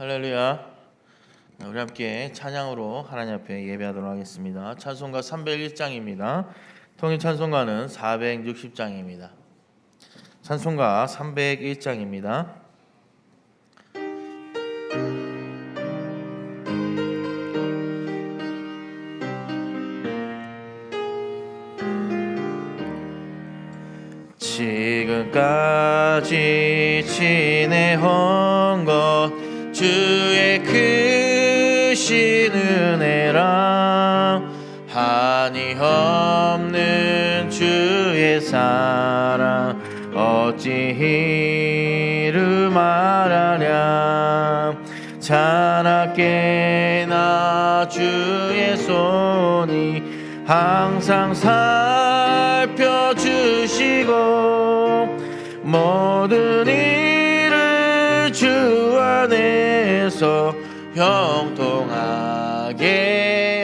할렐루야. 우리 함께 찬양으로 하나님 앞에 예배하도록 하겠습니다. 찬송가 301장입니다. 통일 찬송가는 460장입니다. 찬송가 301장입니다. 지금까지 지내온 것 주의 크신 은혜라 한이 없는 주의 사랑 어찌 이루 말하랴. 자나깨나 주의 손이 항상 살펴주시고 모든 일을 주 안에서 형통하게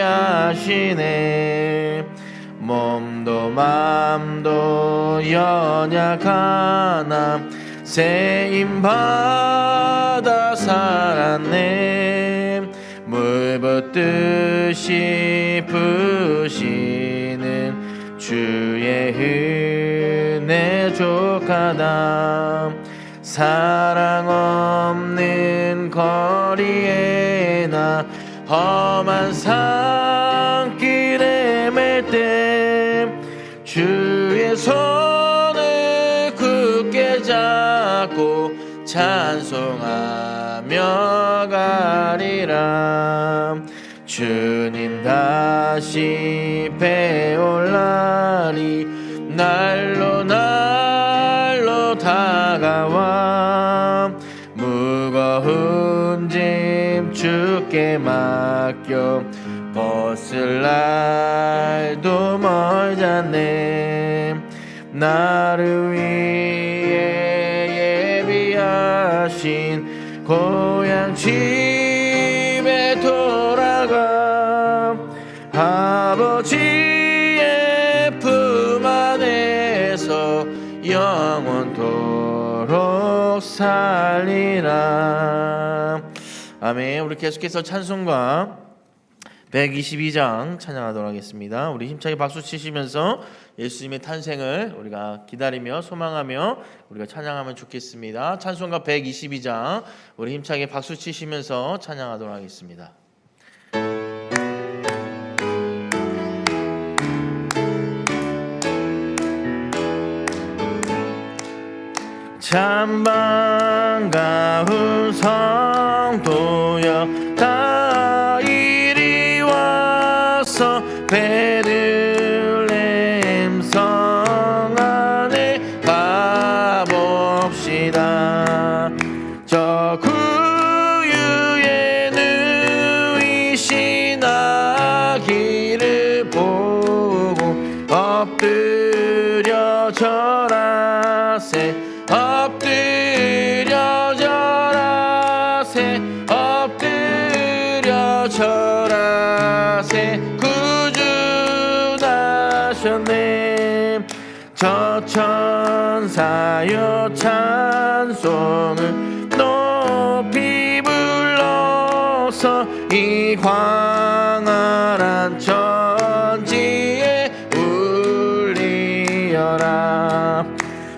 하시네. 몸도 맘도 연약하나 세임받아 살았네. 물 붓듯이 부시는 주의 은혜 족하다. 사랑 없는 거리에 나 험한 산길에 맬 때 주의 손을 굳게 잡고 찬송하며 가리라. 주님 다시 배올 날이 날로 다가와 무거운 짐 주께 맡겨 벗을 날도 멀잖네. 나를 위해 예비하신 고향 집에 돌아가 아버지의 품 안에서 영원토록 살리라. 아멘. 우리 계속해서 찬송가 122장 찬양하도록 하겠습니다. 우리 힘차게 박수 치시면서 예수님의 탄생을 우리가 기다리며 소망하며 우리가 찬양하면 좋겠습니다. 찬송가 122장 우리 힘차게 박수 치시면서 찬양하도록 하겠습니다. 참 반가운 성도여 다 이리 와서 베들레헴 성 안에 가봅시다. 저 구유에 누이신 아기를 보고 엎드려 절하세. 엎드려 절하세. 엎드려 절하세. 구주 나셨네. 저 천사여 찬송을 높이 불러서 이 광활한 천지에 울리어라.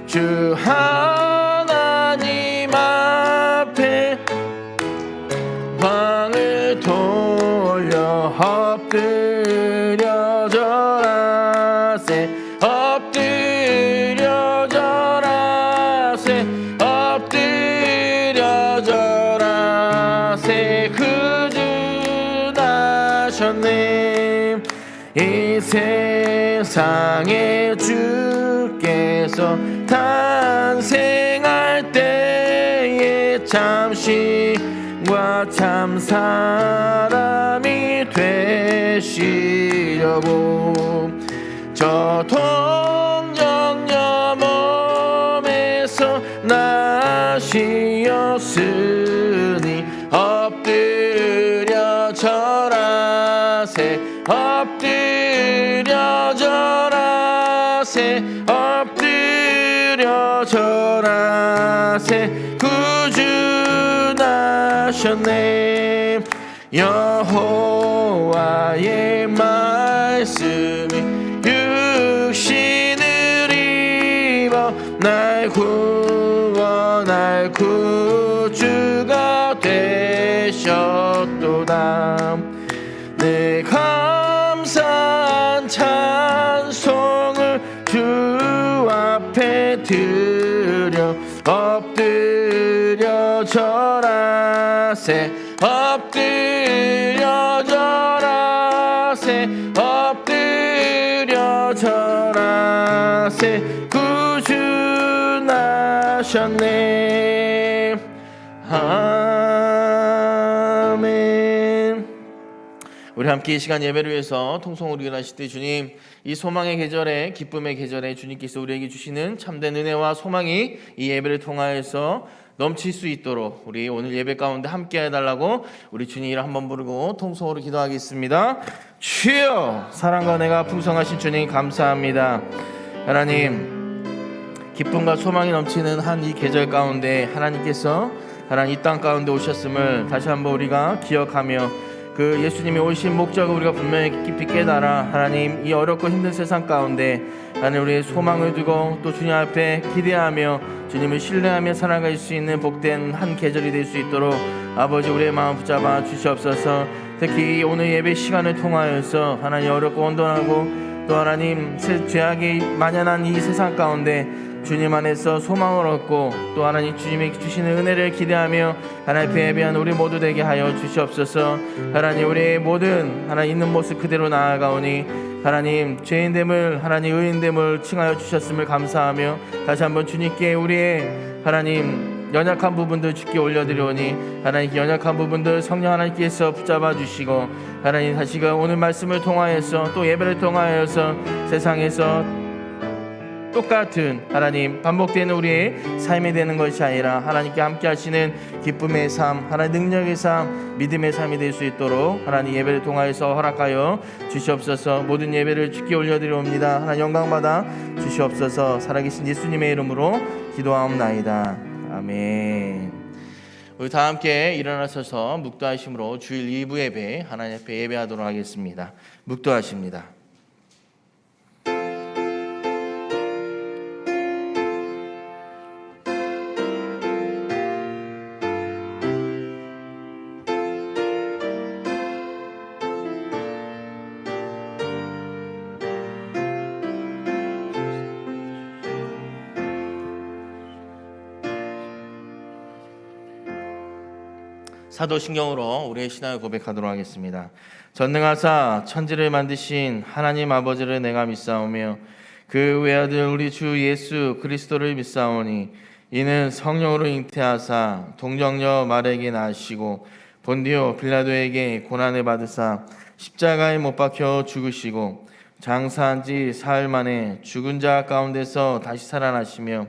주 하나님 앞에 왕을 돌려 엎드려 절하세. 엎드려 절하세. 엎드려 절하세. 구주 나셨네. 이 세상에 주께서 탄생할 때에 참 신과 참 사람이 되시려고 저 동정녀 몸에서 나시었으니 엎드려 절하세. 엎드려 절하세. 엎드려 절하세. 구주 나 하셨네. 여호와의 말씀이 육신을 입어 날 구원할 구주가 되셨도다. 내 감사한 찬송을 주 앞에 드려 엎드려 절하세. 엎드려 절하세. 엎드려 절하세. 구주 나셨네. 아멘. 우리 함께 이 시간 예배를 위해서 통성으로 일하실 때 주님, 이 소망의 계절에, 기쁨의 계절에 주님께서 우리에게 주시는 참된 은혜와 소망이 이 예배를 통하여서 넘칠 수 있도록 우리 오늘 예배 가운데 함께 해달라고 우리 주님을 한번 부르고 통성으로 기도하겠습니다. 주여, 사랑과 은혜가 풍성하신 주님 감사합니다. 하나님, 기쁨과 소망이 넘치는 한 이 계절 가운데 하나님께서 하나님 이 땅 가운데 오셨음을 다시 한번 우리가 기억하며 그 예수님이 오신 목적을 우리가 분명히 깊이 깨달아 하나님 이 어렵고 힘든 세상 가운데 하나님 우리의 소망을 두고 또 주님 앞에 기대하며 주님을 신뢰하며 살아갈 수 있는 복된 한 계절이 될 수 있도록 아버지 우리의 마음 붙잡아 주시옵소서. 특히 오늘 예배 시간을 통하여서 하나님 어렵고 혼돈하고 또 하나님 죄악이 만연한 이 세상 가운데 주님 안에서 소망을 얻고 또 하나님 주님이 주시는 은혜를 기대하며 하나님 앞에 예배한 우리 모두 되게 하여 주시옵소서. 하나님 우리의 모든 하나님 있는 모습 그대로 나아가오니 하나님 죄인됨을 하나님 의인됨을 칭하여 주셨음을 감사하며 다시 한번 주님께 우리의 하나님 연약한 부분들 주께 올려드리오니 하나님 연약한 부분들 성령 하나님께서 붙잡아 주시고 하나님 다시금 오늘 말씀을 통하여서 또 예배를 통하여서 세상에서 똑같은 하나님 반복되는 우리의 삶이 되는 것이 아니라 하나님께 함께 하시는 기쁨의 삶, 하나님 능력의 삶, 믿음의 삶이 될 수 있도록 하나님 예배를 통하여서 허락하여 주시옵소서. 모든 예배를 주께 올려드리옵니다. 하나님 영광받아 주시옵소서. 살아계신 예수님의 이름으로 기도하옵나이다. 아멘. 우리 다 함께 일어나셔서 묵도하심으로 주일 2부 예배 하나님 앞에 예배하도록 하겠습니다. 묵도하십니다. 사도신경으로 우리의 신앙을 고백하도록 하겠습니다. 전능하사 천지를 만드신 하나님 아버지를 내가 믿사오며 그 외아들 우리 주 예수 그리스도를 믿사오니 이는 성령으로 잉태하사 동정녀 마리아에게 낳으시고 본디오 빌라도에게 고난을 받으사 십자가에 못 박혀 죽으시고 장사한 지 사흘 만에 죽은 자 가운데서 다시 살아나시며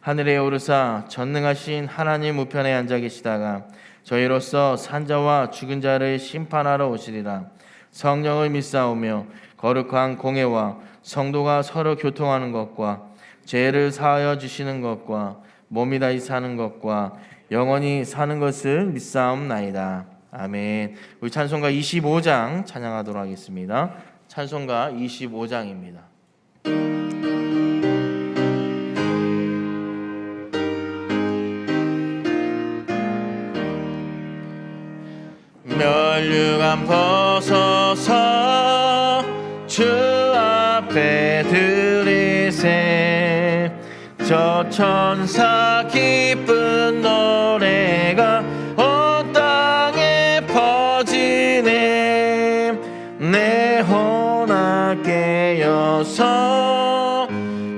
하늘에 오르사 전능하신 하나님 우편에 앉아 계시다가 저희로서 산자와 죽은 자를 심판하러 오시리라. 성령을 믿사오며 거룩한 공회와 성도가 서로 교통하는 것과 죄를 사하여 주시는 것과 몸이 다시 사는 것과 영원히 사는 것을 믿사옵나이다. 아멘. 우리 찬송가 25장 찬양하도록 하겠습니다. 찬송가 25장입니다. 멸류관 벗어서 주 앞에 드리세. 저 천사 기쁜 노래가 온 땅에 퍼지네. 내 혼아 깨어서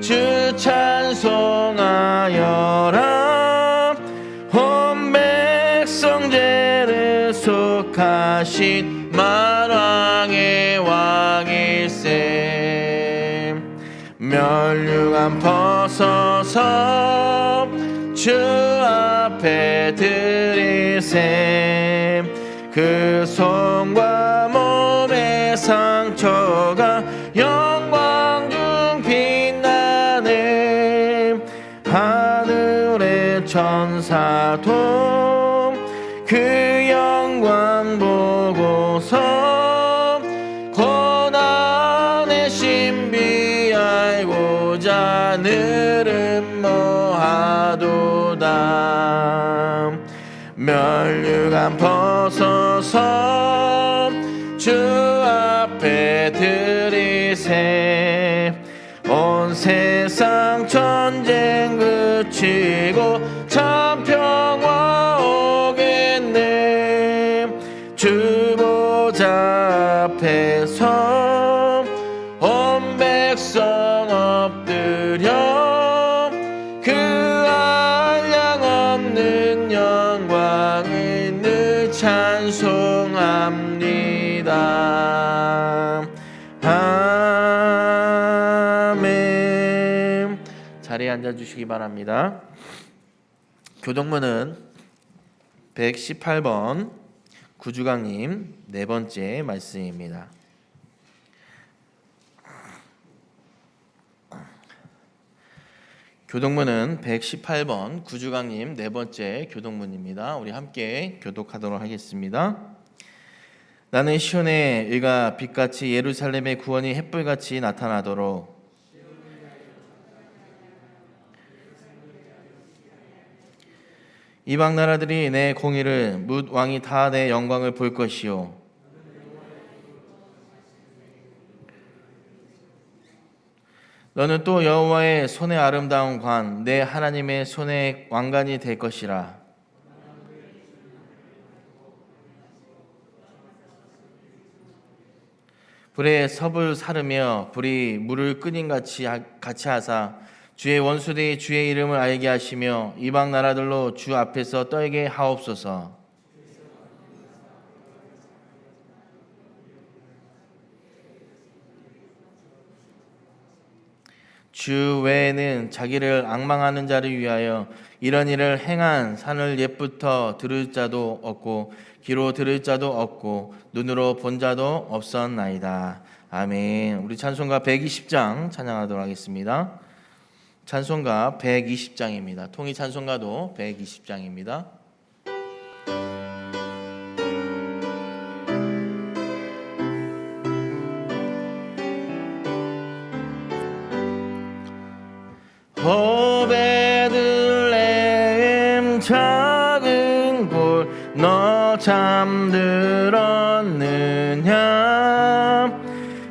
주 찬송하여라. 온 백성 죄를 속하신 만왕의 왕일세. 멸류관 벗어서 주 앞에 드리세. 그 손과 몸의 상처가 영광 중 빛나네. 하늘의 천사도 그 영광 보고서 고난의 신비 알고자 늘은 뭐하도다. 면류관 벗어서 주 앞에 들이세. 온 세상 전쟁 그치고 참 평화 오겠네. 주 보좌 앞에서 온 백성 엎드려 그 한량 없는 영광을 늘 찬송합니다. 아멘. 자리에 앉아주시기 바랍니다. 교동문은 118번 구주강님 네 번째 말씀입니다. 교동문은 118번 구주강님 네 번째 교동문입니다. 우리 함께 교독하도록 하겠습니다. 나는 시온의 의가 빛같이 예루살렘의 구원이 햇불같이 나타나도록 이방 나라들이 내 공의를 뭇 왕이 다 내 영광을 볼 것이요 너는 또 여호와의 손의 아름다운 관 내 하나님의 손의 왕관이 될 것이라. 불에 섭을 사르며 불이 물을 끓인 같이 하사 주의 원수들이 주의 이름을 알게 하시며 이방 나라들로 주 앞에서 떨게 하옵소서. 주 외에는 자기를 앙망하는 자를 위하여 이런 일을 행한 산을 옛부터 들을 자도 없고 귀로 들을 자도 없고 눈으로 본 자도 없었나이다. 아멘. 우리 찬송가 120장 찬양하도록 하겠습니다. 찬송가 120장입니다. 통일 찬송가도 120장입니다. 베들레헴 작은 골 너 잠들었느냐.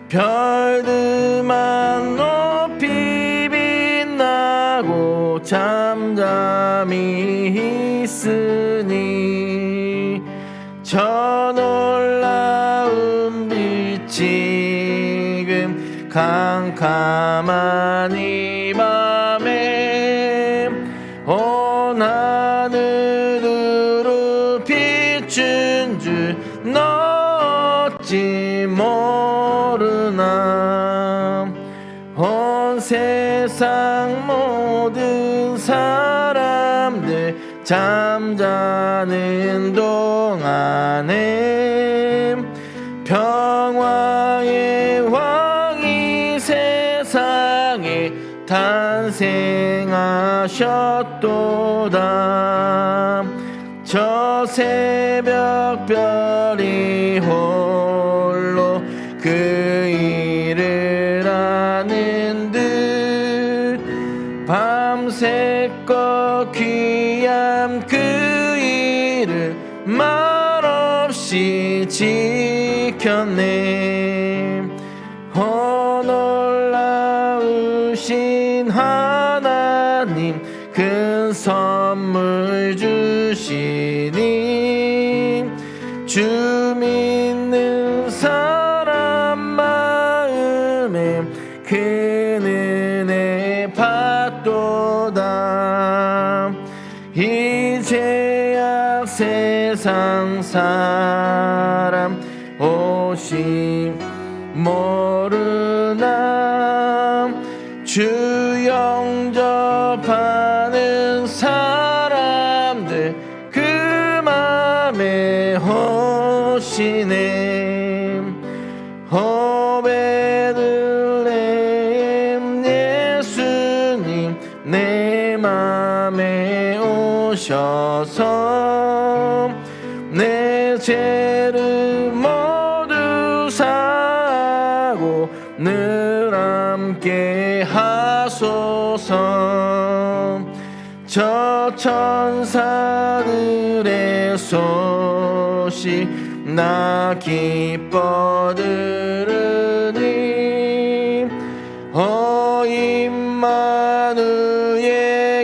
별들만 높이 빛나고 잠잠히 있으니 저 놀라운 빛 지금 캄캄한 이 밤에 온 하늘으로 비춘 줄 너 어찌 모르나. 온 세상 모든 사람들 잠자는 동안에 평화의 왕이 세상에 탄생하셨도다. 저 새벽별이 홀로 그 일을 아는 듯 밤새껏 귀한 그 일을 말없이 지켰네. 놀라우신 하나님 큰 선물 주시니 주 믿는 사람 마음에 큰 은혜 받도다. 이제야 세상 사람 오심 모르나. 주 영접하는 사람들 그 맘에 오시네. 베들레헴 예수님 내 맘에 오셔서 내 죄를 모두 사고 늘 함께 하소서. 저 천사들의 소식 나 기뻐 들으니 임마누엘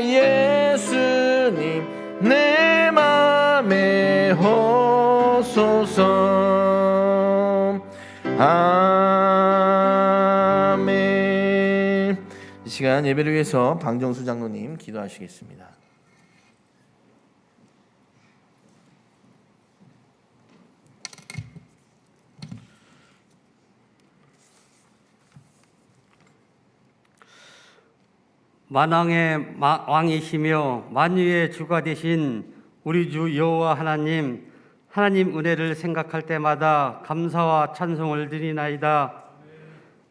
예수님 내 맘에 오소서. 아멘. 이 시간 예배를 위해서 방정수 장로님 기도하시겠습니다. 만왕의 왕이시며 만유의 주가 되신 우리 주 여호와 하나님, 하나님 은혜를 생각할 때마다 감사와 찬송을 드리나이다.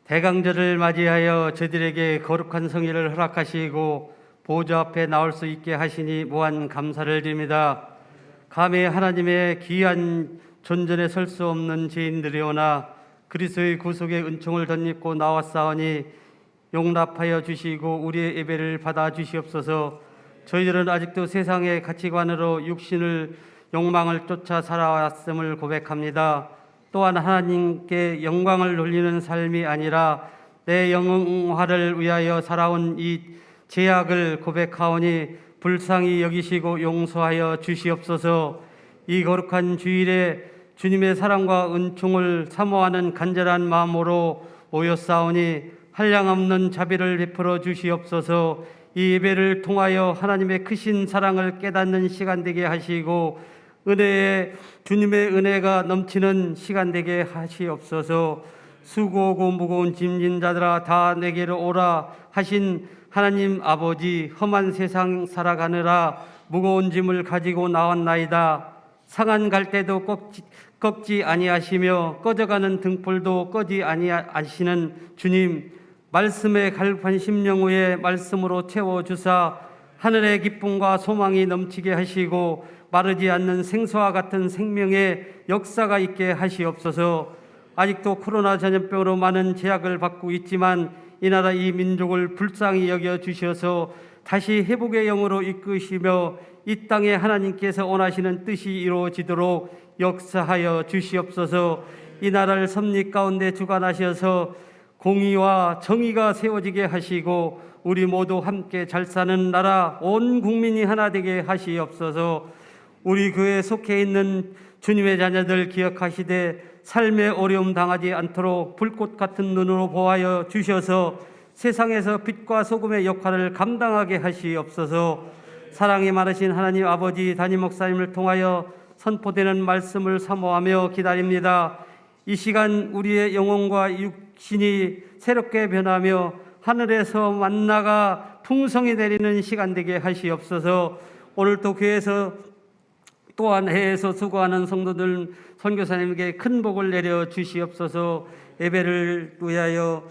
대강절을 맞이하여 저들에게 거룩한 성회를 허락하시고 보좌 앞에 나올 수 있게 하시니 무한 감사를 드립니다. 감히 하나님의 귀한 존전에 설 수 없는 죄인들이오나 그리스도의 구속의 은총을 덧입고 나왔사오니 용납하여 주시고 우리의 예배를 받아 주시옵소서. 저희들은 아직도 세상의 가치관으로 육신을 욕망을 쫓아 살아왔음을 고백합니다. 또한 하나님께 영광을 돌리는 삶이 아니라 내 영화를 위하여 살아온 이 죄악을 고백하오니 불쌍히 여기시고 용서하여 주시옵소서. 이 거룩한 주일에 주님의 사랑과 은총을 사모하는 간절한 마음으로 모였사오니 한량없는 자비를 베풀어 주시옵소서. 이 예배를 통하여 하나님의 크신 사랑을 깨닫는 시간 되게 하시고 주님의 은혜가 넘치는 시간 되게 하시옵소서. 수고하고 무거운 짐진 자들아 다 내게로 오라 하신 하나님 아버지, 험한 세상 살아가느라 무거운 짐을 가지고 나왔나이다. 상한 갈대도 꺾지 아니하시며 꺼져가는 등불도 꺼지 아니하시는 주님, 말씀의 갈급한 심령 위에 말씀으로 채워주사 하늘의 기쁨과 소망이 넘치게 하시고 마르지 않는 생수와 같은 생명의 역사가 있게 하시옵소서. 아직도 코로나 전염병으로 많은 제약을 받고 있지만 이 나라 이 민족을 불쌍히 여겨 주셔서 다시 회복의 영으로 이끄시며 이 땅에 하나님께서 원하시는 뜻이 이루어지도록 역사하여 주시옵소서. 이 나라를 섭리 가운데 주관하셔서 공의와 정의가 세워지게 하시고 우리 모두 함께 잘 사는 나라 온 국민이 하나 되게 하시옵소서. 우리 교회에 속해 있는 주님의 자녀들 기억하시되 삶의 어려움 당하지 않도록 불꽃 같은 눈으로 보아여 주셔서 세상에서 빛과 소금의 역할을 감당하게 하시옵소서. 사랑이 많으신 하나님 아버지 담임 목사님을 통하여 선포되는 말씀을 사모하며 기다립니다. 이 시간 우리의 영혼과 육신이 새롭게 변하며 하늘에서 만나가 풍성히 내리는 시간 되게 하시옵소서. 오늘도 교회에서 또한 해에서 수고하는 성도들 선교사님에게 큰 복을 내려 주시옵소서. 예배를 위하여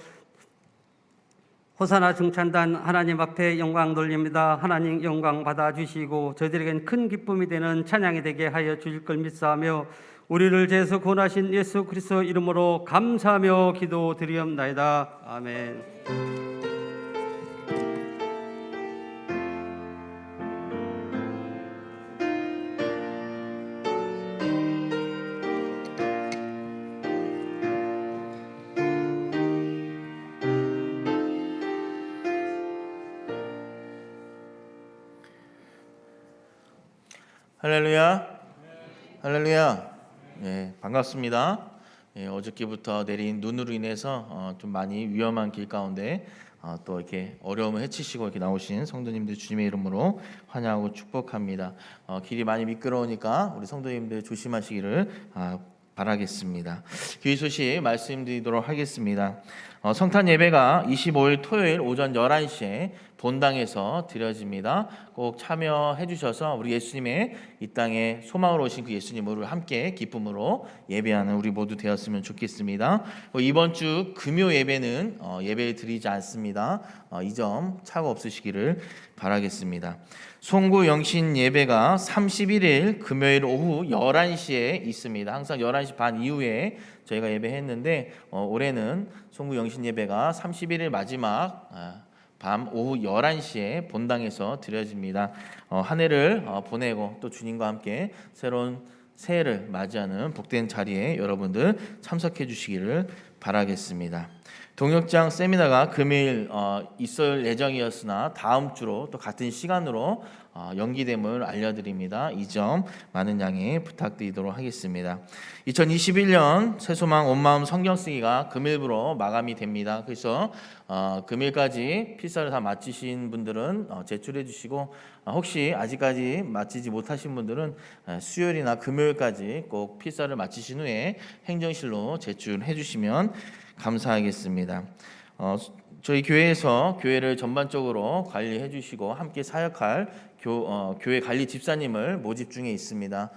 호사나 중찬단 하나님 앞에 영광 돌립니다. 하나님 영광 받아주시고 저희들에겐 큰 기쁨이 되는 찬양이 되게 하여 주실 걸 믿사하며 우리를 죄에서 구원하신 예수 그리스도 이름으로 감사하며 기도드리옵나이다. 아멘. 할렐루야. 할렐루야. 네, 반갑습니다. 네, 어저께부터 내린 눈으로 인해서 좀 많이 위험한 길 가운데 또 이렇게 어려움을 헤치시고 이렇게 나오신 성도님들 주님의 이름으로 환영하고 축복합니다. 길이 많이 미끄러우니까 우리 성도님들 조심하시기를 바라겠습니다. 교회 소식 말씀드리도록 하겠습니다. 성탄 예배가 25일 토요일 오전 11시에 본당에서 드려집니다. 꼭 참여해 주셔서 우리 예수님의 이 땅에 소망으로 오신 그 예수님을 함께 기쁨으로 예배하는 우리 모두 되었으면 좋겠습니다. 이번 주 금요 예배는 예배 드리지 않습니다. 이 점 착오 없으시기를 바라겠습니다. 송구 영신 예배가 31일 금요일 오후 11시에 있습니다. 항상 11시 반 이후에 저희가 예배했는데 올해는 송구 영신 예배가 31일 마지막 밤 오후 11시에 본당에서 드려집니다. 한 해를 보내고 또 주님과 함께 새로운 새해를 맞이하는 복된 자리에 여러분들 참석해 주시기를 바라겠습니다. 동역장 세미나가 금일 있을 예정이었으나 다음 주로 또 같은 시간으로 연기됨을 알려드립니다. 이 점 많은 양해 부탁드리도록 하겠습니다. 2021년 새소망 온마음 성경 쓰기가 금일부로 마감이 됩니다. 그래서 금일까지 필사를 다 마치신 분들은 제출해 주시고 혹시 아직까지 마치지 못하신 분들은 수요일이나 금요일까지 꼭 필사를 마치신 후에 행정실로 제출해 주시면 감사하겠습니다. 저희 교회에서 교회를 전반적으로 관리해 주시고 함께 사역할 교회 관리 집사님을 모집 중에 있습니다.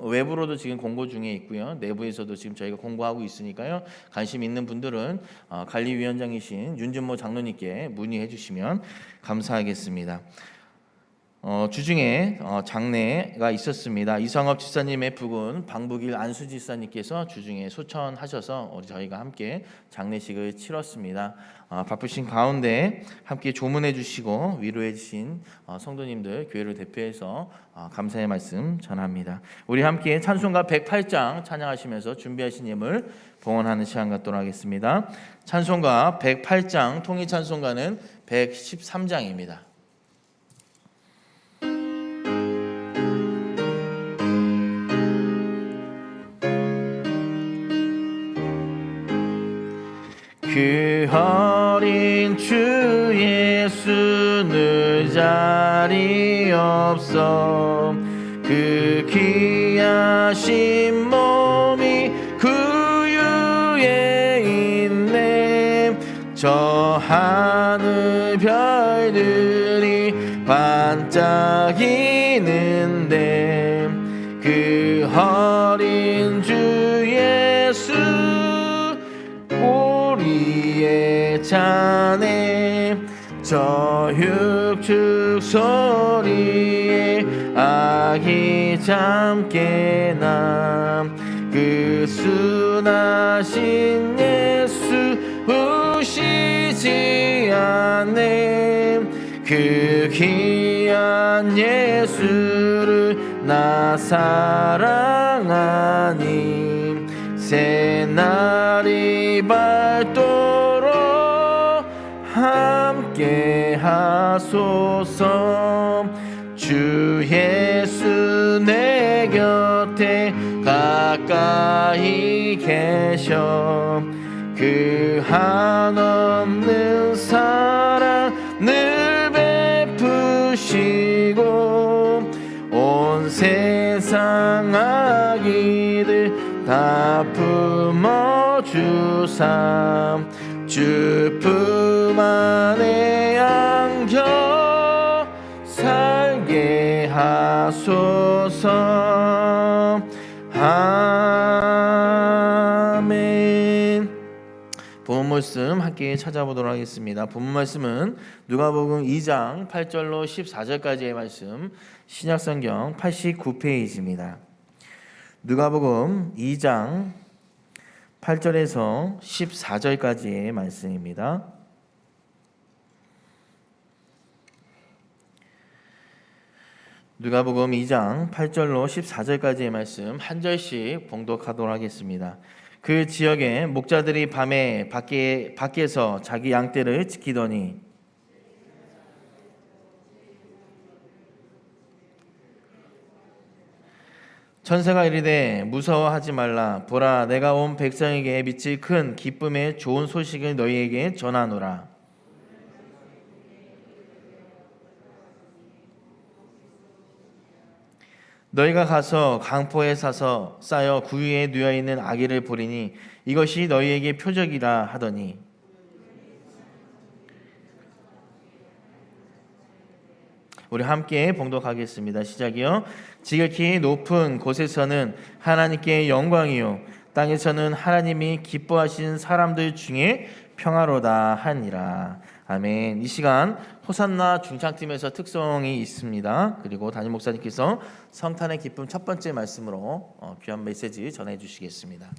외부로도 지금 공고 중에 있고요. 내부에서도 지금 저희가 공고하고 있으니까요. 관심 있는 분들은 관리위원장이신 윤준모 장로님께 문의해 주시면 감사하겠습니다. 주중에 장례가 있었습니다. 이성업 지사님의 부군 방북일 안수 지사님께서 주중에 소천하셔서 우리 저희가 함께 장례식을 치렀습니다. 바쁘신 가운데 함께 조문해 주시고 위로해 주신 성도님들 교회를 대표해서 감사의 말씀 전합니다. 우리 함께 찬송가 108장 찬양하시면서 준비하신 예물 봉헌하는 시간 갖도록 하겠습니다. 찬송가 108장 통일 찬송가는 113장입니다. 그 어린 주 예수는 자리 없어 그 귀하신 몸이 그 위에 있네 저 하늘 별들이 반짝이는데 그 어린 주 예수 꼬리에 차네 저 육축 소리에 아기 잠깨 그 순하신 예수 우시지 않네 그 귀한 예수를 나 사랑하니 새날이 밝도록 함께 하소서 주 예수 내 곁에 가까이 계셔 그 한없는 사랑 늘 베푸시고 온 세상 아기들 다 품어주사 주 품 안에 안겨 살게 하소서 아멘. 본문 말씀 함께 찾아보도록 하겠습니다. 본문 말씀은 누가복음 2장 8절로 14절까지의 말씀 신약성경 89페이지입니다. 누가복음 2장 8절에서 14절까지의 말씀입니다. 누가복음 2장 8절로 14절까지의 말씀 한 절씩 봉독하도록 하겠습니다. 그 지역에 목자들이 밤에 밖에서 자기 양떼를 지키더니 천사가 이르되 무서워하지 말라 보라 내가 온 백성에게 미칠 큰 기쁨의 좋은 소식을 너희에게 전하노라. 너희가 가서 강포에 쌓여 구유에 누워 있는 아기를 보리니 이것이 너희에게 표적이라 하더니 우리 함께 봉독하겠습니다. 시작이요. 지극히 높은 곳에서는 하나님께 영광이요 땅에서는 하나님이 기뻐하신 사람들 중에 평화로다 하니라. 아멘. 이 시간 호산나 중창팀에서 특성이 있습니다. 그리고 담임 목사님께서 성탄의 기쁨 첫 번째 말씀으로 귀한 메시지 전해 주시겠습니다.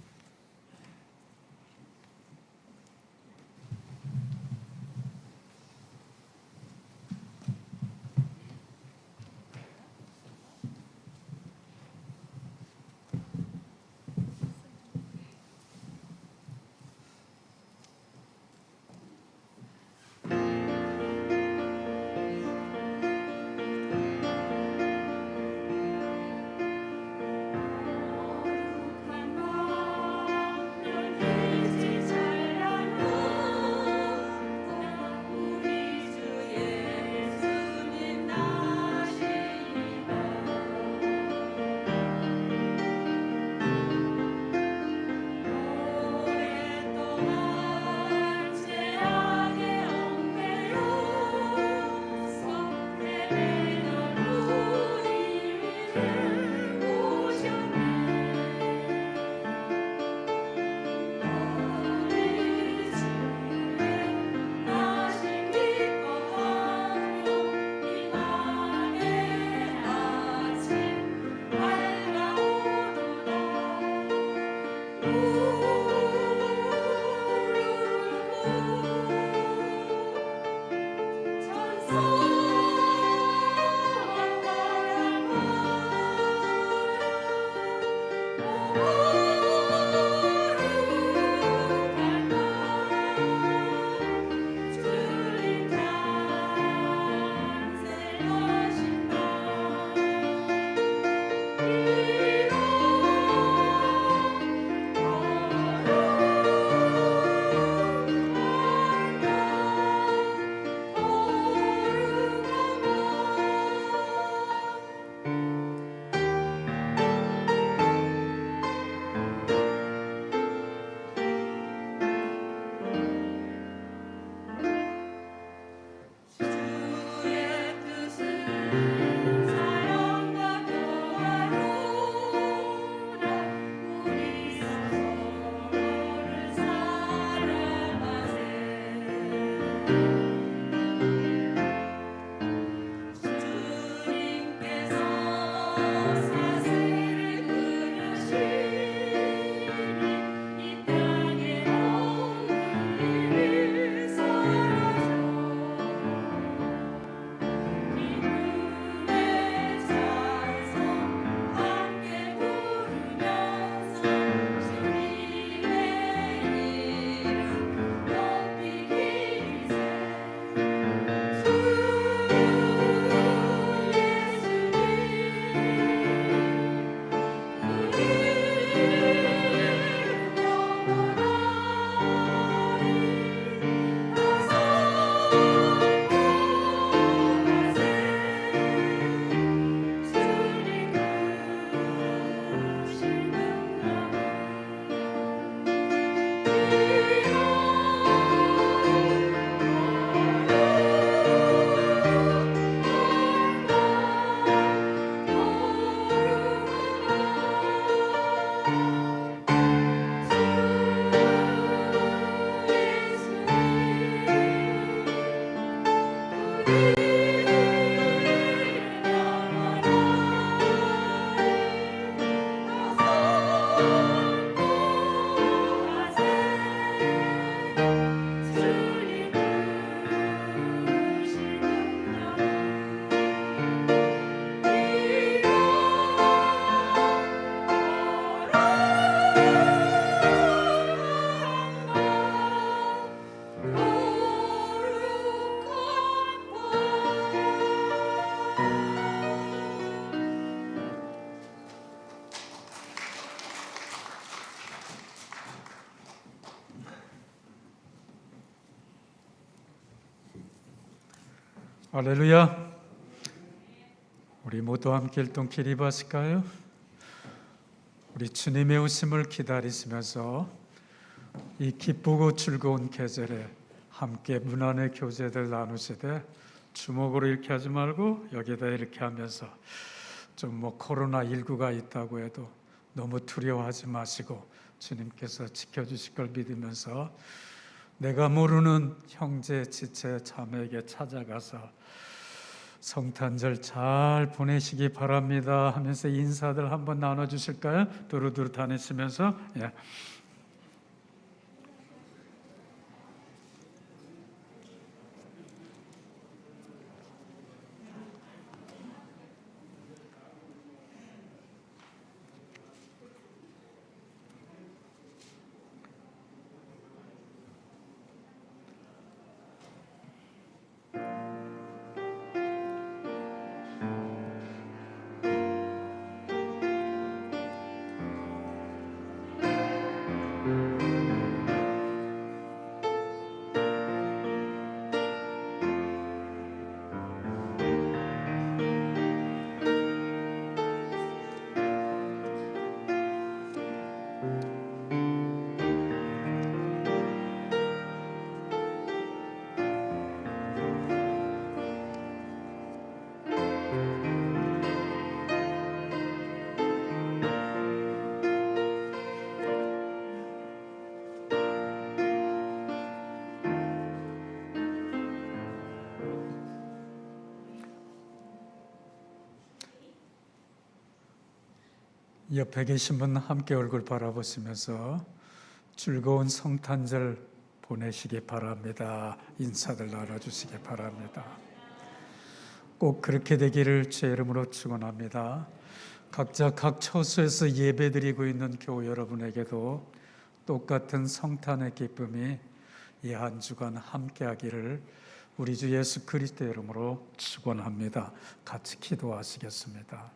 할렐루야. 우리 모두 함께 일동 기립하실까요? 우리 주님의 오심을 기다리시면서 이 기쁘고 즐거운 계절에 함께 문안의 교제들 나누시되 주먹으로 이렇게 하지 말고 여기다 이렇게 하면서 좀 코로나19가 있다고 해도 너무 두려워하지 마시고 주님께서 지켜주실 걸 믿으면서 내가 모르는 형제, 지체, 자매에게 찾아가서 성탄절 잘 보내시기 바랍니다 하면서 인사들 한번 나눠주실까요? 두루두루 다니시면서 예. 옆에 계신 분 함께 얼굴 바라보시면서 즐거운 성탄절 보내시기 바랍니다. 인사들 나눠주시기 바랍니다. 꼭 그렇게 되기를 주의 이름으로 축원합니다. 각자 각 처소에서 예배드리고 있는 교우 여러분에게도 똑같은 성탄의 기쁨이 이 한 주간 함께하기를 우리 주 예수 그리스도의 이름으로 축원합니다. 같이 기도하시겠습니다.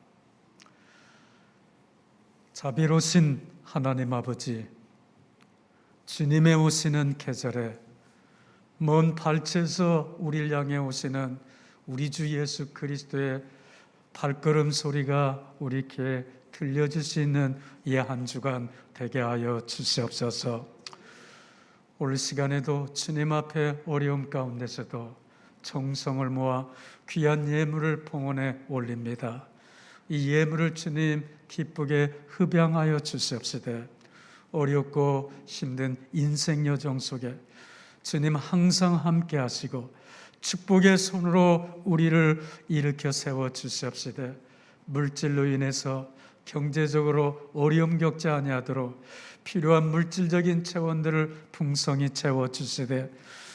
자비로우신 하나님 아버지, 주님의 오시는 계절에 먼 발치에서 우리를 향해 오시는 우리 주 예수 그리스도의 발걸음 소리가 우리 귀에 들려질 수 있는 이 한 주간 되게 하여 주시옵소서. 올 시간에도 주님 앞에 어려움 가운데서도 정성을 모아 귀한 예물을 봉헌에 올립니다. 이 예물을 주님 기쁘게 흡양하여 주시옵시되 어렵고 힘든 인생 여정 속에 주님 항상 함께 하시고 축복의 손으로 우리를 일으켜 세워 주시옵시되 물질로 인해서 경제적으로 어려움 겪지 아니하도록 필요한 물질적인 체원들을 풍성히 채워 주시되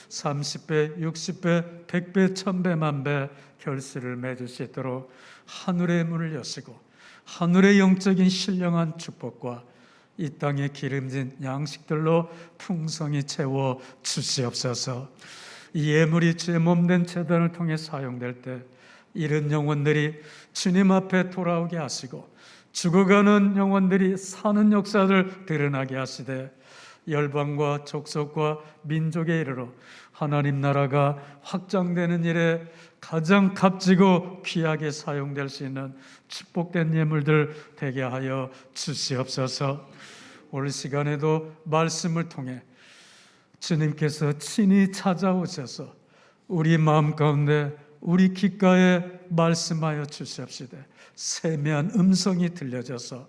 30배, 60배, 100배, 1000배, 만배 결실을 맺을 수 있도록 하늘의 문을 여시고 하늘의 영적인 신령한 축복과 이 땅의 기름진 양식들로 풍성히 채워 주시옵소서. 이 예물이 주의 몸된 제단을 통해 사용될 때 잃은 영혼들이 주님 앞에 돌아오게 하시고 죽어가는 영혼들이 사는 역사를 드러나게 하시되 열방과 족속과 민족에 이르러 하나님 나라가 확장되는 일에 가장 값지고 귀하게 사용될 수 있는 축복된 예물들 되게 하여 주시옵소서. 올 시간에도 말씀을 통해 주님께서 친히 찾아오셔서 우리 마음 가운데 우리 귓가에 말씀하여 주시옵시되 세미한 음성이 들려져서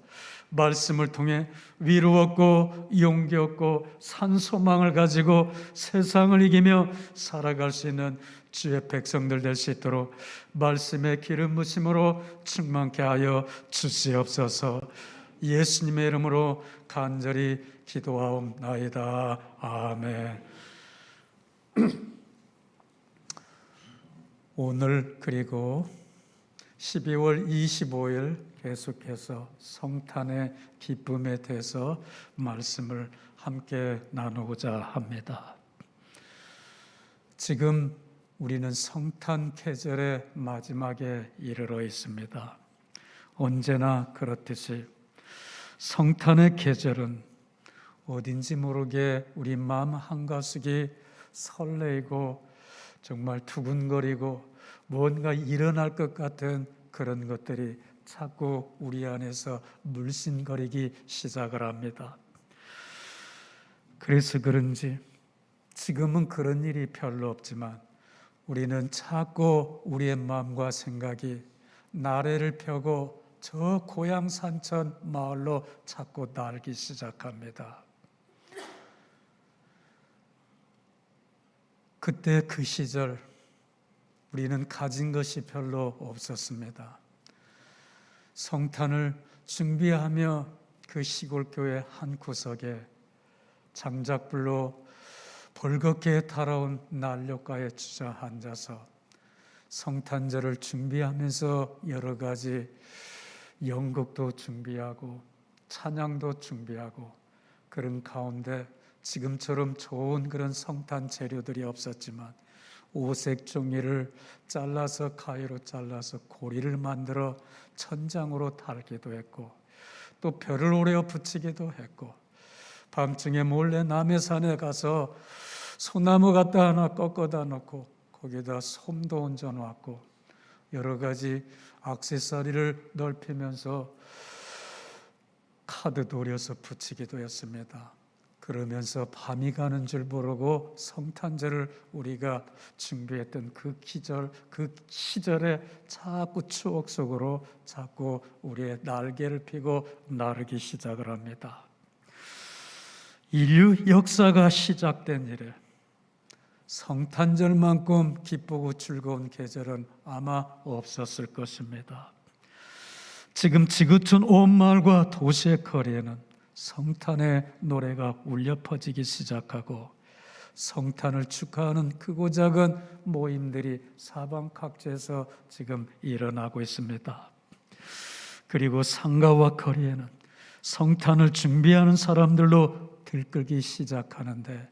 말씀을 통해 위로 얻고 용기 얻고 산 소망을 가지고 세상을 이기며 살아갈 수 있는 주의 백성들 될 수 있도록 말씀의 기름 부심으로 충만케 하여 주시옵소서. 예수님의 이름으로 간절히 기도하옵나이다. 아멘. 오늘 그리고 12월 25일 계속해서 성탄의 기쁨에 대해서 말씀을 함께 나누고자 합니다. 지금 우리는 성탄 계절의 마지막에 이르러 있습니다. 언제나 그렇듯이 성탄의 계절은 어딘지 모르게 우리 마음 한가득이 설레이고 정말 두근거리고 뭔가 일어날 것 같은 그런 것들이 자꾸 우리 안에서 물씬거리기 시작을 합니다. 그래서 그런지 지금은 그런 일이 별로 없지만 우리는 자꾸 우리의 마음과 생각이 나래를 펴고 저 고향 산천 마을로 자꾸 날기 시작합니다. 그때 그 시절 우리는 가진 것이 별로 없었습니다. 성탄을 준비하며 그 시골 교회 한 구석에 장작불로 벌겋게 달아온 난로가에 주저앉아서 성탄절을 준비하면서 여러 가지 연극도 준비하고 찬양도 준비하고 그런 가운데 지금처럼 좋은 그런 성탄 재료들이 없었지만 오색 종이를 잘라서 가위로 잘라서 고리를 만들어 천장으로 달기도 했고 또 별을 오려 붙이기도 했고 밤중에 몰래 남의 산에 가서 소나무 갖다 하나 꺾어다 놓고 거기다 솜도 얹어 놨고 여러 가지 액세서리를 넓히면서 카드 도려서 붙이기도 했습니다. 그러면서 밤이 가는 줄 모르고 성탄절을 우리가 준비했던 그 시절에 자꾸 추억 속으로 자꾸 우리의 날개를 펴고 나르기 시작을 합니다. 인류 역사가 시작된 이래 성탄절만큼 기쁘고 즐거운 계절은 아마 없었을 것입니다. 지금 지구촌 온 마을과 도시의 거리에는 성탄의 노래가 울려 퍼지기 시작하고 성탄을 축하하는 크고 작은 모임들이 사방 각지에서 지금 일어나고 있습니다. 그리고 상가와 거리에는 성탄을 준비하는 사람들로 들끓기 시작하는데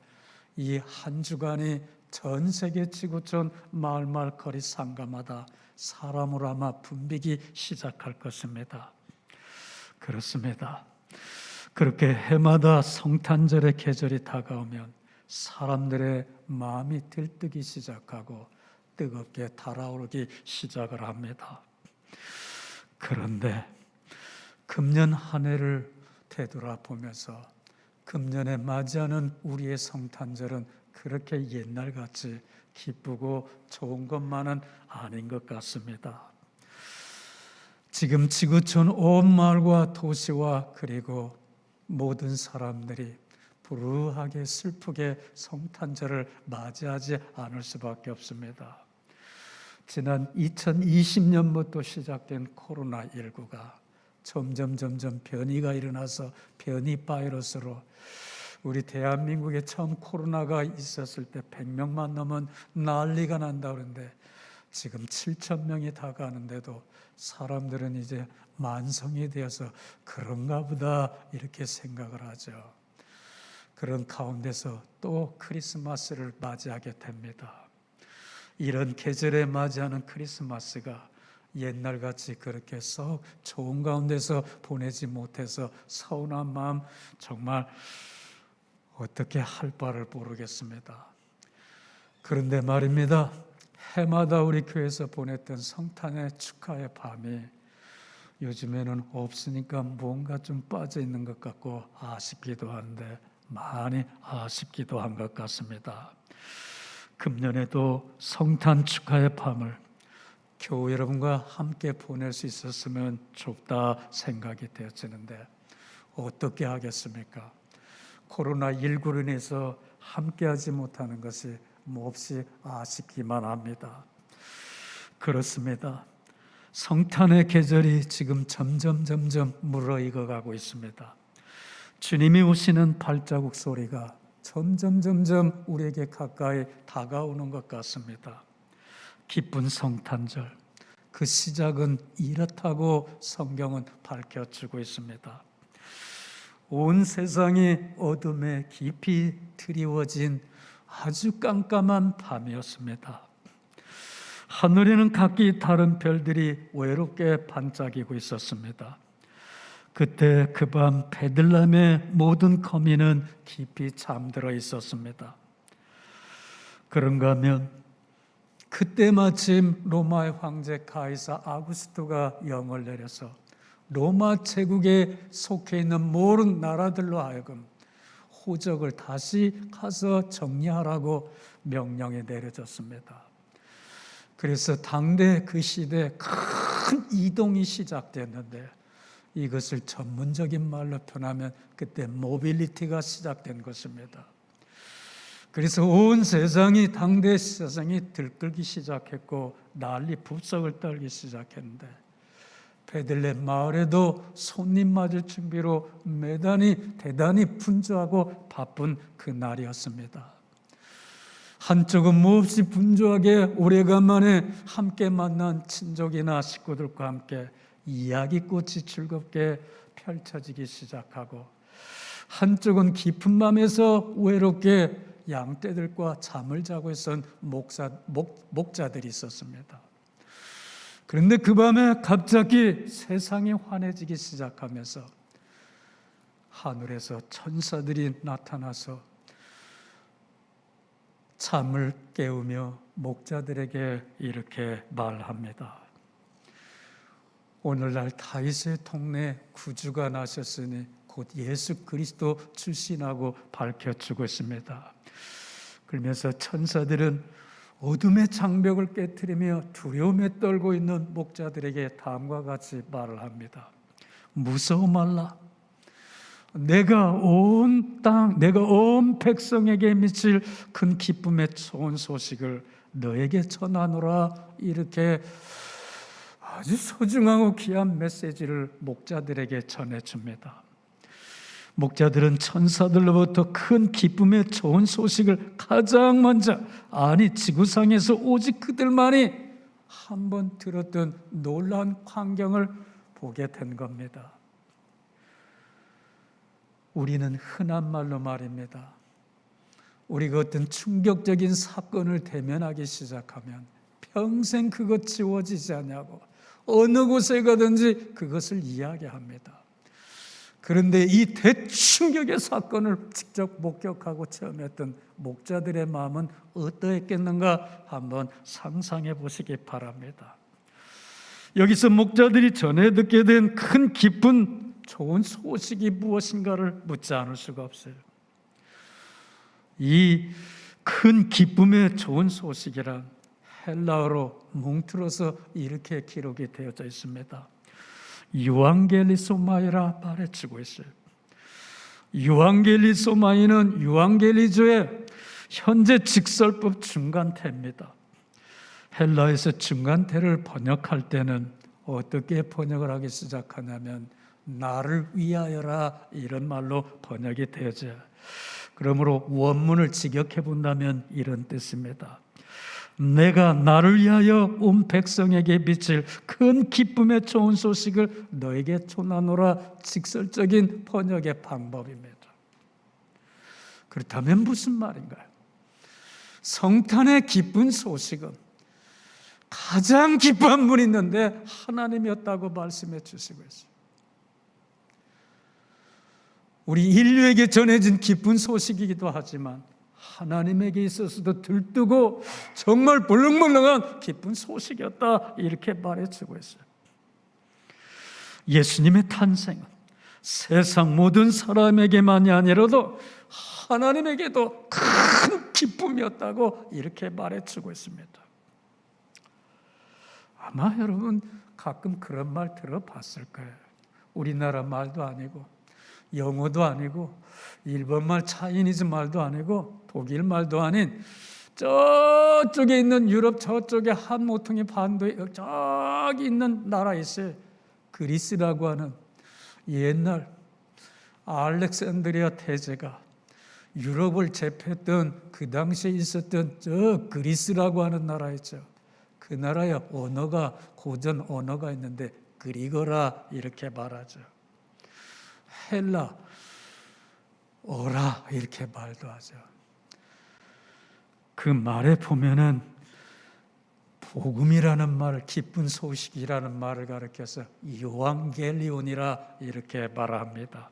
이 한 주간이 전 세계 지구촌 마을 거리 상가마다 사람으로 아마 붐비기 시작할 것입니다. 그렇습니다. 그렇게 해마다 성탄절의 계절이 다가오면 사람들의 마음이 들뜨기 시작하고 뜨겁게 달아오르기 시작을 합니다. 그런데 금년 한 해를 되돌아보면서 금년에 맞이하는 우리의 성탄절은 그렇게 옛날같이 기쁘고 좋은 것만은 아닌 것 같습니다. 지금 지구촌 온 마을과 도시와 그리고 모든 사람들이 불우하게 슬프게 성탄절을 맞이하지 않을 수밖에 없습니다. 지난 2020년부터 시작된 코로나19가 점점 변이가 일어나서 변이 바이러스로 우리 대한민국에 처음 코로나가 있었을 때 100명만 넘은 난리가 난다 그러는데 지금 7,000명이 다가는데도 사람들은 이제 만성이 되어서 그런가 보다 이렇게 생각을 하죠. 그런 가운데서 또 크리스마스를 맞이하게 됩니다. 이런 계절에 맞이하는 크리스마스가 옛날같이 그렇게 썩 좋은 가운데서 보내지 못해서 서운한 마음 정말 어떻게 할 바를 모르겠습니다. 그런데 말입니다. 해마다 우리 교회에서 보냈던 성탄의 축하의 밤이 요즘에는 없으니까 뭔가 좀 빠져 있는 것 같고 아쉽기도 한데 많이 아쉽기도 한 것 같습니다. 금년에도 성탄 축하의 밤을 교우 여러분과 함께 보낼 수 있었으면 좋다 생각이 되어지는데 어떻게 하겠습니까? 코로나19로 인해서 함께하지 못하는 것이 몹시 아쉽기만 합니다. 그렇습니다. 성탄의 계절이 지금 점점 무르익어가고 있습니다. 주님이 오시는 발자국 소리가 점점 우리에게 가까이 다가오는 것 같습니다. 기쁜 성탄절, 그 시작은 이렇다고 성경은 밝혀주고 있습니다. 온 세상이 어둠에 깊이 드리워진 아주 깜깜한 밤이었습니다. 하늘에는 각기 다른 별들이 외롭게 반짝이고 있었습니다. 그때 그 밤 베들레헴의 모든 거민은 깊이 잠들어 있었습니다. 그런가 하면 그때 마침 로마의 황제 가이사 아구스토가 영을 내려서 로마 제국에 속해 있는 모든 나라들로 하여금 호적을 다시 가서 정리하라고 명령이 내려졌습니다. 그래서 당대 그 시대에 큰 이동이 시작됐는데 이것을 전문적인 말로 표현하면 그때 모빌리티가 시작된 것입니다. 그래서 온 세상이 당대 세상이 들끓기 시작했고 난리 북석을 떨기 시작했는데 베들레헴 마을에도 손님 맞을 준비로 매단이 대단히 분주하고 바쁜 그 날이었습니다. 한쪽은 몹시 분주하게 오래간만에 함께 만난 친족이나 식구들과 함께 이야기꽃이 즐겁게 펼쳐지기 시작하고, 한쪽은 깊은 밤에서 외롭게 양떼들과 잠을 자고 있었던 목자들이 있었습니다. 그런데 그 밤에 갑자기 세상이 환해지기 시작하면서 하늘에서 천사들이 나타나서 잠을 깨우며 목자들에게 이렇게 말합니다. 오늘날 다윗의 통내에 구주가 나셨으니 곧 예수 그리스도 출신하고 밝혀주고 있습니다. 그러면서 천사들은 어둠의 장벽을 깨트리며 두려움에 떨고 있는 목자들에게 다음과 같이 말을 합니다. 무서워 말라. 내가 온 백성에게 미칠 큰 기쁨의 좋은 소식을 너에게 전하노라. 이렇게 아주 소중하고 귀한 메시지를 목자들에게 전해줍니다. 목자들은 천사들로부터 큰 기쁨의 좋은 소식을 가장 먼저, 아니 지구상에서 오직 그들만이 한 번 들었던 놀라운 광경을 보게 된 겁니다. 우리는 흔한 말로 말입니다. 우리가 어떤 충격적인 사건을 대면하기 시작하면 평생 그것 지워지지 않냐고 어느 곳에 가든지 그것을 이야기합니다. 그런데 이 대충격의 사건을 직접 목격하고 체험했던 목자들의 마음은 어떠했겠는가 한번 상상해 보시기 바랍니다. 여기서 목자들이 전해 듣게 된 큰 기쁜 좋은 소식이 무엇인가를 묻지 않을 수가 없어요. 이 큰 기쁨의 좋은 소식이란 헬라어로 뭉틀어서 이렇게 기록이 되어져 있습니다. 유앙겔리소마이라 말해주고 있어요. 유앙겔리소마이는 유앙겔리조의 현재 직설법 중간태입니다. 헬라에서 중간태를 번역할 때는 어떻게 번역을 하기 시작하냐면 나를 위하여라 이런 말로 번역이 되어져요. 그러므로 원문을 직역해 본다면 이런 뜻입니다. 내가 나를 위하여 온 백성에게 미칠 큰 기쁨의 좋은 소식을 너에게 전하노라. 직설적인 번역의 방법입니다. 그렇다면 무슨 말인가요? 성탄의 기쁜 소식은 가장 기뻐한 분이 있는데 하나님이었다고 말씀해 주시고 있어요. 우리 인류에게 전해진 기쁜 소식이기도 하지만 하나님에게 있어서도 들뜨고 정말 벌렁벌렁한 기쁜 소식이었다 이렇게 말해주고 있어요. 예수님의 탄생은 세상 모든 사람에게만이 아니라도 하나님에게도 큰 기쁨이었다고 이렇게 말해주고 있습니다. 아마 여러분 가끔 그런 말 들어봤을 거예요. 우리나라 말도 아니고 영어도 아니고 일본말 차이니즈 말도 아니고 독일 말도 아닌 저쪽에 있는 유럽 저쪽에 한 모퉁이 반도에 저기 있는 나라에 있어요. 그리스라고 하는 옛날 알렉산드리아 태제가 유럽을 제패했던 그 당시에 있었던 저 그리스라고 하는 나라 있죠. 그 나라의 언어가 고전 언어가 있는데 그리거라 이렇게 말하죠. 헬라 어라 이렇게 말도 하죠. 그 말에 보면은 복음이라는 말, 기쁜 소식이라는 말을 가리켜서 요한겔리온이라 이렇게 말합니다.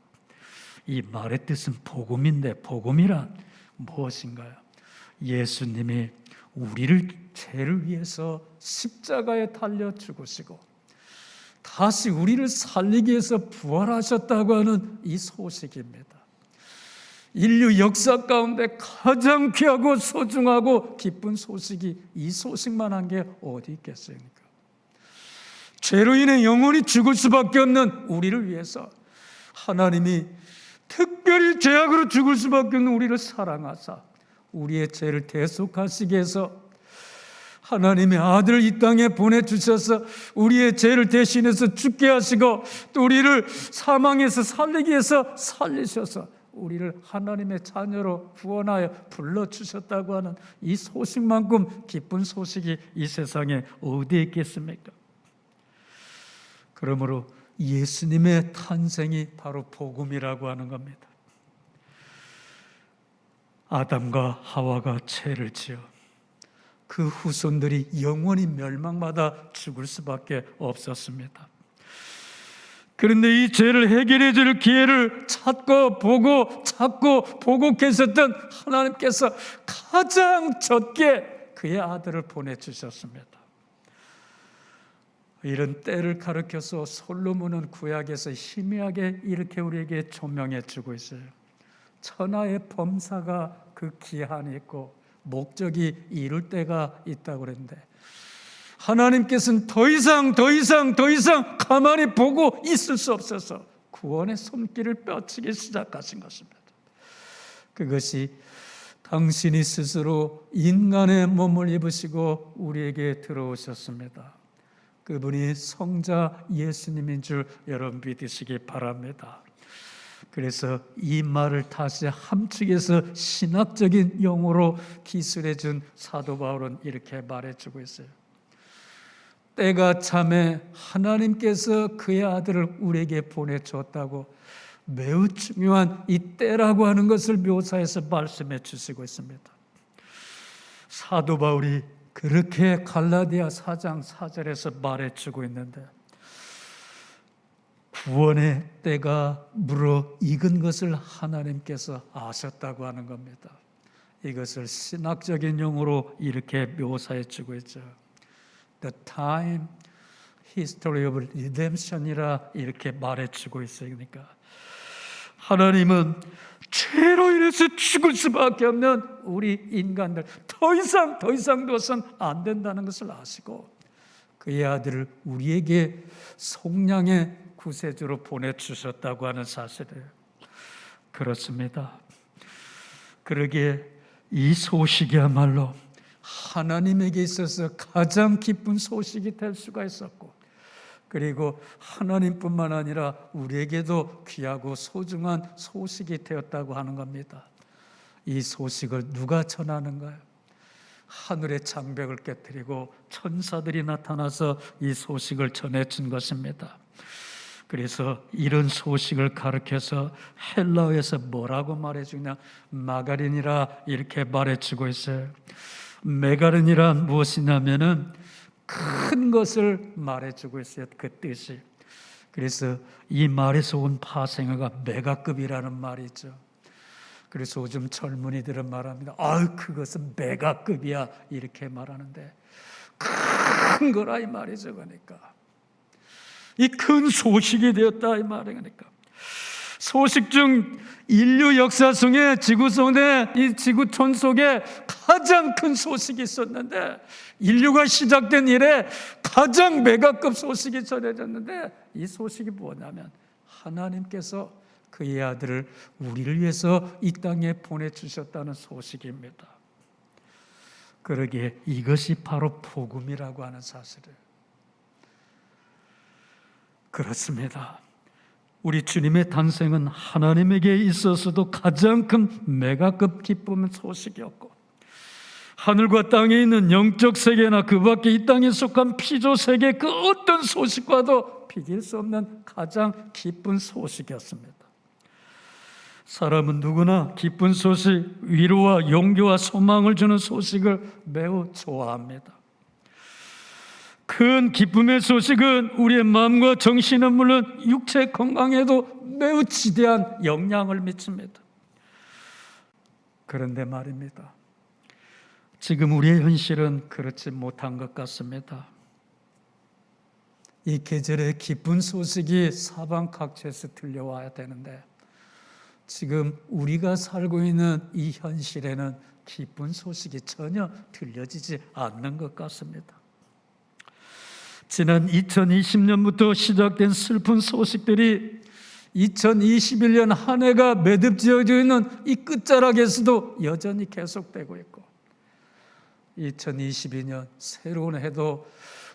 이 말의 뜻은 복음인데 복음이란 무엇인가요? 예수님이 우리를 죄를 위해서 십자가에 달려 죽으시고 다시 우리를 살리기 위해서 부활하셨다고 하는 이 소식입니다. 인류 역사 가운데 가장 귀하고 소중하고 기쁜 소식이 이 소식만 한 게 어디 있겠습니까? 죄로 인해 영원히 죽을 수밖에 없는 우리를 위해서 하나님이 특별히 죄악으로 죽을 수밖에 없는 우리를 사랑하사 우리의 죄를 대속하시기 위해서 하나님의 아들을 이 땅에 보내주셔서 우리의 죄를 대신해서 죽게 하시고 또 우리를 사망에서 살리기 위해서 살리셔서 우리를 하나님의 자녀로 구원하여 불러주셨다고 하는 이 소식만큼 기쁜 소식이 이 세상에 어디에 있겠습니까? 그러므로 예수님의 탄생이 바로 복음이라고 하는 겁니다. 아담과 하와가 죄를 지어 그 후손들이 영원히 멸망받아 죽을 수밖에 없었습니다. 그런데 이 죄를 해결해 줄 기회를 찾고 보고 계셨던 하나님께서 가장 적게 그의 아들을 보내주셨습니다. 이런 때를 가르쳐서 솔로몬은 구약에서 희미하게 이렇게 우리에게 조명해 주고 있어요. 천하의 범사가 그 기한이 있고 목적이 이룰 때가 있다고 그랬는데 하나님께서는 더 이상 가만히 보고 있을 수 없어서 구원의 손길을 뻗치기 시작하신 것입니다. 그것이 당신이 스스로 인간의 몸을 입으시고 우리에게 들어오셨습니다. 그분이 성자 예수님인 줄 여러분 믿으시기 바랍니다. 그래서 이 말을 다시 함축해서 신학적인 용어로 기술해 준 사도 바울은 이렇게 말해주고 있어요. 때가 참에 하나님께서 그의 아들을 우리에게 보내주었다고 매우 중요한 이 때라고 하는 것을 묘사해서 말씀해 주시고 있습니다. 사도 바울이 그렇게 갈라디아 4장 4절에서 말해주고 있는데 구원의 때가 무르익은 것을 하나님께서 아셨다고 하는 겁니다. 이것을 신학적인 용어로 이렇게 묘사해 주고 있죠. The time, history of redemption이라 이렇게 말해 주고 있어요. 그러니까 하나님은 죄로 인해서 죽을 수밖에 없는 우리 인간들 더 이상 둬선 안 된다는 것을 아시고 그의 아들을 우리에게 속량의 구세주로 보내주셨다고 하는 사실이에요. 그렇습니다. 그러기에 이 소식이야말로 하나님에게 있어서 가장 기쁜 소식이 될 수가 있었고 그리고 하나님뿐만 아니라 우리에게도 귀하고 소중한 소식이 되었다고 하는 겁니다. 이 소식을 누가 전하는가요? 하늘의 장벽을 깨뜨리고 천사들이 나타나서 이 소식을 전해준 것입니다. 그래서 이런 소식을 가르쳐서 헬라어에서 뭐라고 말해주냐? 마가린이라 이렇게 말해주고 있어요. 메가린이란 무엇이냐면은 큰 것을 말해주고 있어요. 그 뜻이. 그래서 이 말에서 온 파생어가 메가급이라는 말이죠. 그래서 요즘 젊은이들은 말합니다. 그것은 메가급이야 이렇게 말하는데 큰 거라 이 말이죠. 그러니까 이 큰 소식이 되었다 이 말이에요. 그러니까 소식 중 인류 역사 속에 지구촌에 이 지구촌 속에 가장 큰 소식이 있었는데 인류가 시작된 이래 가장 메가급 소식이 전해졌는데 이 소식이 뭐냐면 하나님께서 그의 아들을 우리를 위해서 이 땅에 보내주셨다는 소식입니다. 그러기에 이것이 바로 복음이라고 하는 사실이에요. 그렇습니다. 우리 주님의 탄생은 하나님에게 있어서도 가장 큰 메가급 기쁨의 소식이었고 하늘과 땅에 있는 영적 세계나 그 밖에 이 땅에 속한 피조 세계 그 어떤 소식과도 비길 수 없는 가장 기쁜 소식이었습니다. 사람은 누구나 기쁜 소식, 위로와 용기와 소망을 주는 소식을 매우 좋아합니다. 큰 기쁨의 소식은 우리의 마음과 정신은 물론 육체 건강에도 매우 지대한 영향을 미칩니다. 그런데 말입니다. 지금 우리의 현실은 그렇지 못한 것 같습니다. 이 계절의 기쁜 소식이 사방 각지에서 들려와야 되는데 지금 우리가 살고 있는 이 현실에는 기쁜 소식이 전혀 들려지지 않는 것 같습니다. 지난 2020년부터 시작된 슬픈 소식들이 2021년 한 해가 매듭지어져 있는 이 끝자락에서도 여전히 계속되고 있고, 2022년 새로운 해도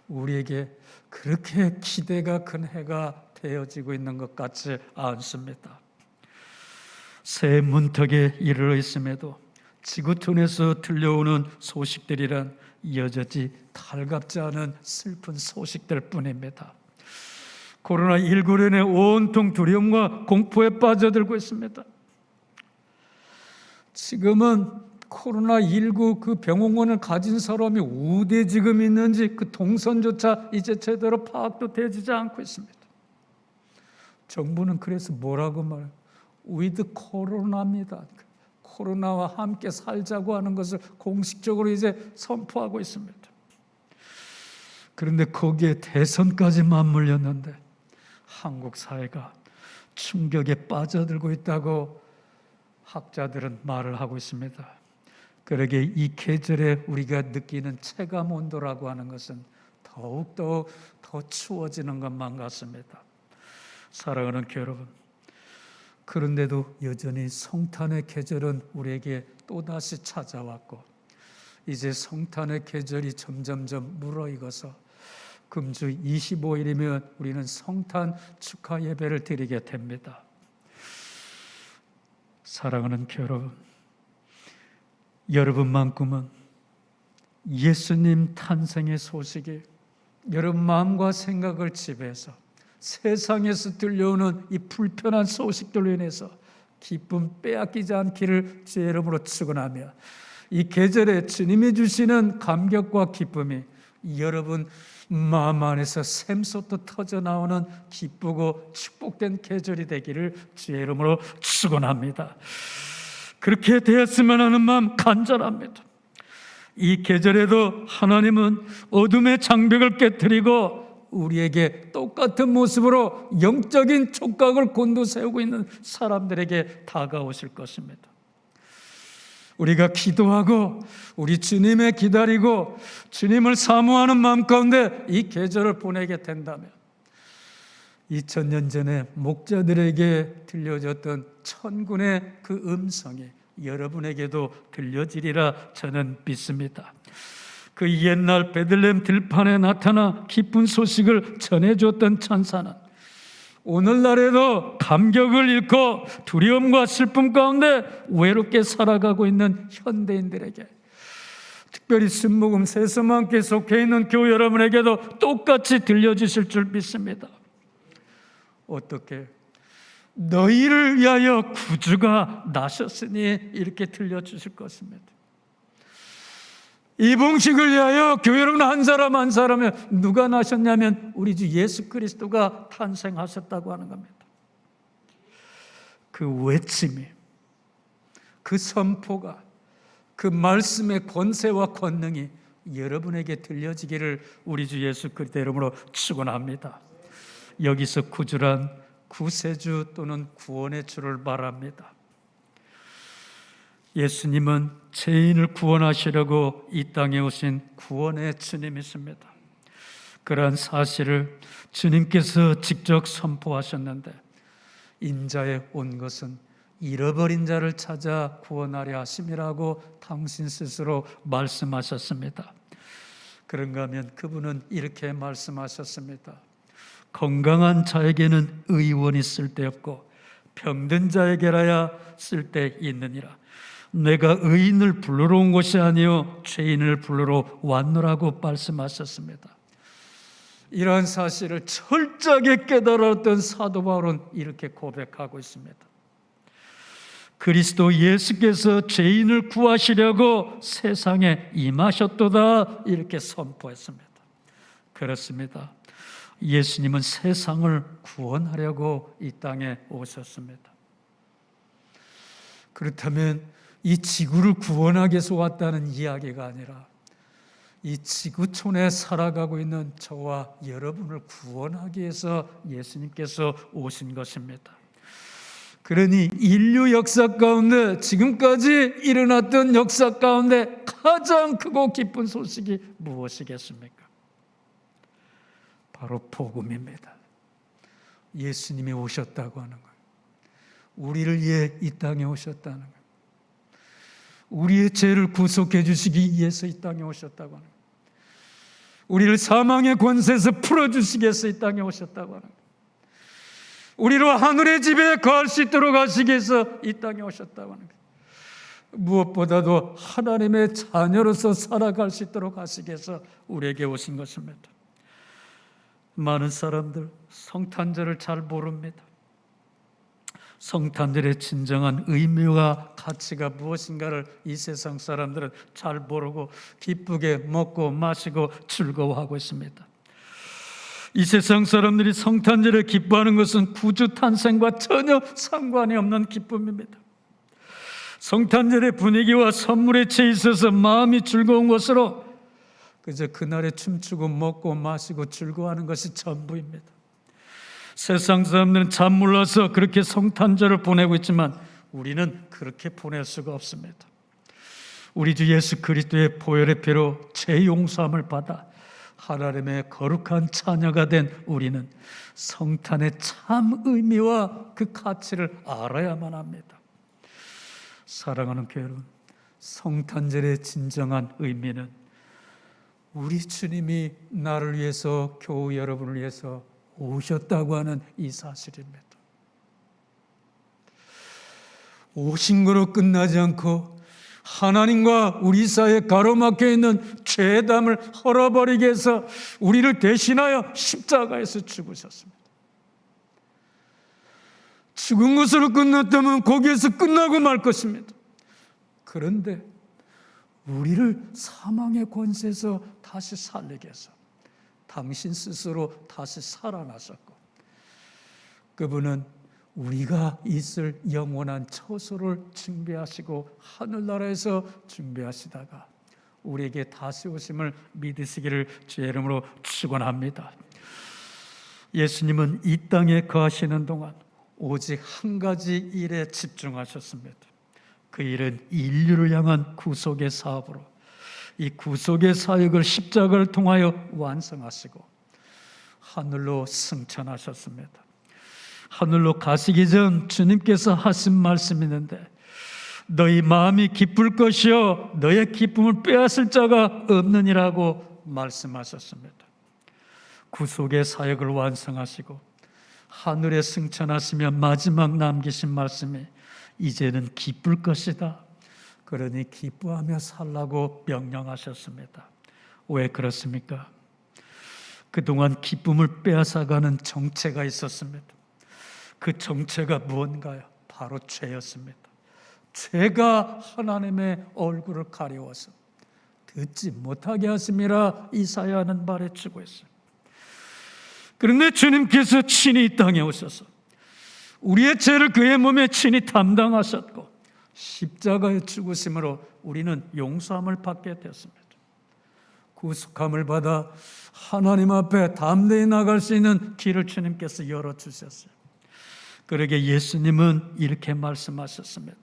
우리에게 그렇게 기대가 큰 해가 되어지고 있는 것 같지 않습니다. 새해 문턱에 이르러 있음에도 지구촌에서 들려오는 소식들이란 여전히 달갑지 않은 슬픈 소식들 뿐입니다. 코로나19로 인해 온통 두려움과 공포에 빠져들고 있습니다. 지금은 코로나19 그 병원을 가진 사람이 어디에 지금 있는지 그 동선조차 이제 제대로 파악도 되지 않고 있습니다. 정부는 그래서 뭐라고 말해요? with 코로나입니다. 코로나와 함께 살자고 하는 것을 공식적으로 이제 선포하고 있습니다. 그런데 거기에 대선까지 맞물렸는데 한국 사회가 충격에 빠져들고 있다고 학자들은 말을 하고 있습니다. 그러게 이 계절에 우리가 느끼는 체감 온도라고 하는 것은 더욱더 더 추워지는 것만 같습니다. 사랑하는 교회 여러분, 그런데도 여전히 성탄의 계절은 우리에게 또다시 찾아왔고, 이제 성탄의 계절이 점점점 무르익어서 금주 25일이면 우리는 성탄 축하 예배를 드리게 됩니다. 사랑하는 교회 여러분, 여러분만큼은 예수님 탄생의 소식이 여러분 마음과 생각을 지배해서 세상에서 들려오는 이 불편한 소식들로 인해서 기쁨 빼앗기지 않기를 주의 이름으로 축원하며, 이 계절에 주님이 주시는 감격과 기쁨이 여러분 마음 안에서 샘솟듯 터져나오는 기쁘고 축복된 계절이 되기를 주의 이름으로 축원합니다. 그렇게 되었으면 하는 마음 간절합니다. 이 계절에도 하나님은 어둠의 장벽을 깨뜨리고 우리에게 똑같은 모습으로 영적인 촉각을 곤두세우고 있는 사람들에게 다가오실 것입니다. 우리가 기도하고 우리 주님을 기다리고 주님을 사모하는 마음 가운데 이 계절을 보내게 된다면 2000년 전에 목자들에게 들려졌던 천군의 그 음성이 여러분에게도 들려지리라 저는 믿습니다. 그 옛날 베들레헴 들판에 나타나 기쁜 소식을 전해줬던 천사는 오늘날에도 감격을 잃고 두려움과 슬픔 가운데 외롭게 살아가고 있는 현대인들에게, 특별히 순복음 세서만교에 속해 있는 교회 여러분에게도 똑같이 들려주실 줄 믿습니다. 어떻게? 너희를 위하여 구주가 나셨으니 이렇게 들려주실 것입니다. 이 봉식을 위하여 교회 여러분 한 사람 한 사람에 누가 나셨냐면 우리 주 예수 그리스도가 탄생하셨다고 하는 겁니다. 그 외침이, 그 선포가, 그 말씀의 권세와 권능이 여러분에게 들려지기를 우리 주 예수 그리스도 이름으로 축원합니다. 여기서 구주란 구세주 또는 구원의 주를 말합니다. 예수님은 죄인을 구원하시려고 이 땅에 오신 구원의 주님이십니다. 그러한 사실을 주님께서 직접 선포하셨는데, 인자에 온 것은 잃어버린 자를 찾아 구원하려 하심이라고 당신 스스로 말씀하셨습니다. 그런가 하면 그분은 이렇게 말씀하셨습니다. 건강한 자에게는 의원이 쓸데없고 병든 자에게라야 쓸데있느니라. 내가 의인을 부르러 온 것이 아니요 죄인을 부르러 왔노라고 말씀하셨습니다. 이러한 사실을 철저하게 깨달았던 사도 바울은 이렇게 고백하고 있습니다. 그리스도 예수께서 죄인을 구하시려고 세상에 임하셨도다 이렇게 선포했습니다. 그렇습니다. 예수님은 세상을 구원하려고 이 땅에 오셨습니다. 그렇다면 이 지구를 구원하기 위해서 왔다는 이야기가 아니라 이 지구촌에 살아가고 있는 저와 여러분을 구원하기 위해서 예수님께서 오신 것입니다. 그러니 인류 역사 가운데 지금까지 일어났던 역사 가운데 가장 크고 기쁜 소식이 무엇이겠습니까? 바로 복음입니다. 예수님이 오셨다고 하는 거예요. 우리를 위해 이 땅에 오셨다는 거예요. 우리의 죄를 구속해 주시기 위해서 이 땅에 오셨다고 하는 거예요. 우리를 사망의 권세에서 풀어주시기 위해서 이 땅에 오셨다고 하는 거예요. 우리로 하늘의 집에 거할 수 있도록 하시기 위해서 이 땅에 오셨다고 하는 거예요. 무엇보다도 하나님의 자녀로서 살아갈 수 있도록 하시기 위해서 우리에게 오신 것입니다. 많은 사람들 성탄절을 잘 모릅니다. 성탄절의 진정한 의미와 가치가 무엇인가를 이 세상 사람들은 잘 모르고 기쁘게 먹고 마시고 즐거워하고 있습니다. 이 세상 사람들이 성탄절에 기뻐하는 것은 구주 탄생과 전혀 상관이 없는 기쁨입니다. 성탄절의 분위기와 선물에 채 있어서 마음이 즐거운 것으로 그저 그날에 춤추고 먹고 마시고 즐거워하는 것이 전부입니다. 세상 사람들은 참 몰라서 그렇게 성탄절을 보내고 있지만 우리는 그렇게 보낼 수가 없습니다. 우리 주 예수 그리스도의 보혈의 피로 죄 용서함을 받아 하나님의 거룩한 자녀가 된 우리는 성탄의 참 의미와 그 가치를 알아야만 합니다. 사랑하는 교회 여러분, 성탄절의 진정한 의미는 우리 주님이 나를 위해서, 교우 여러분을 위해서 오셨다고 하는 이 사실입니다. 오신 거로 끝나지 않고 하나님과 우리 사이에 가로막혀 있는 죄담을 헐어버리게 해서 우리를 대신하여 십자가에서 죽으셨습니다. 죽은 것으로 끝났다면 거기에서 끝나고 말 것입니다. 그런데 우리를 사망의 권세에서 다시 살리게 해서 당신 스스로 다시 살아나셨고, 그분은 우리가 있을 영원한 처소를 준비하시고 하늘나라에서 준비하시다가 우리에게 다시 오심을 믿으시기를 주의 이름으로 축원합니다. 예수님은 이 땅에 거하시는 동안 오직 한 가지 일에 집중하셨습니다. 그 일은 인류를 향한 구속의 사업으로 이 구속의 사역을 십자가를 통하여 완성하시고 하늘로 승천하셨습니다. 하늘로 가시기 전 주님께서 하신 말씀이 있는데, 너희 마음이 기쁠 것이요 너의 기쁨을 빼앗을 자가 없느니라고 말씀하셨습니다. 구속의 사역을 완성하시고 하늘에 승천하시며 마지막 남기신 말씀이 이제는 기쁠 것이다. 그러니 기뻐하며 살라고 명령하셨습니다. 왜 그렇습니까? 그동안 기쁨을 빼앗아가는 정체가 있었습니다. 그 정체가 무언가요? 바로 죄였습니다. 죄가 하나님의 얼굴을 가려워서 듣지 못하게 하심이라 이사야는 말해주고 있어요. 그런데 주님께서 친히 이 땅에 오셔서 우리의 죄를 그의 몸에 친히 담당하셨고 십자가의 죽으심으로 우리는 용서함을 받게 되었습니다. 구속함을 받아 하나님 앞에 담대히 나갈 수 있는 길을 주님께서 열어주셨어요. 그러게 예수님은 이렇게 말씀하셨습니다.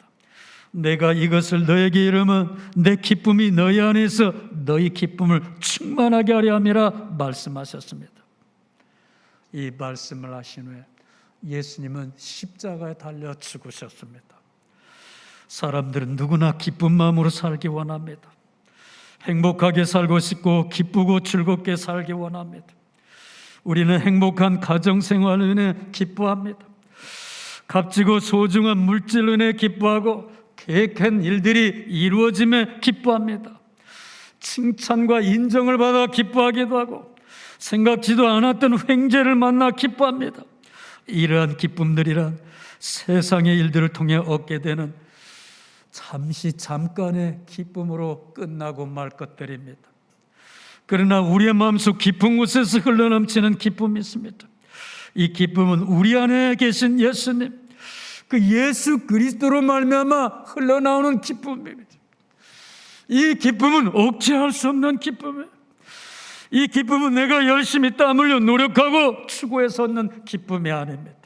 내가 이것을 너에게 이르면 내 기쁨이 너희 안에서 너희 기쁨을 충만하게 하려 함이라 말씀하셨습니다. 이 말씀을 하신 후에 예수님은 십자가에 달려 죽으셨습니다. 사람들은 누구나 기쁜 마음으로 살기 원합니다. 행복하게 살고 싶고 기쁘고 즐겁게 살기 원합니다. 우리는 행복한 가정생활을 인해 기뻐합니다. 값지고 소중한 물질을 인해 기뻐하고 계획한 일들이 이루어짐에 기뻐합니다. 칭찬과 인정을 받아 기뻐하기도 하고 생각지도 않았던 횡재를 만나 기뻐합니다. 이러한 기쁨들이란 세상의 일들을 통해 얻게 되는 잠깐의 기쁨으로 끝나고 말 것들입니다. 그러나 우리의 마음속 깊은 곳에서 흘러넘치는 기쁨이 있습니다. 이 기쁨은 우리 안에 계신 예수님, 그 예수 그리스도로 말미암아 흘러나오는 기쁨입니다. 이 기쁨은 억제할 수 없는 기쁨이에요. 이 기쁨은 내가 열심히 땀 흘려 노력하고 추구해서 얻는 기쁨이 아닙니다.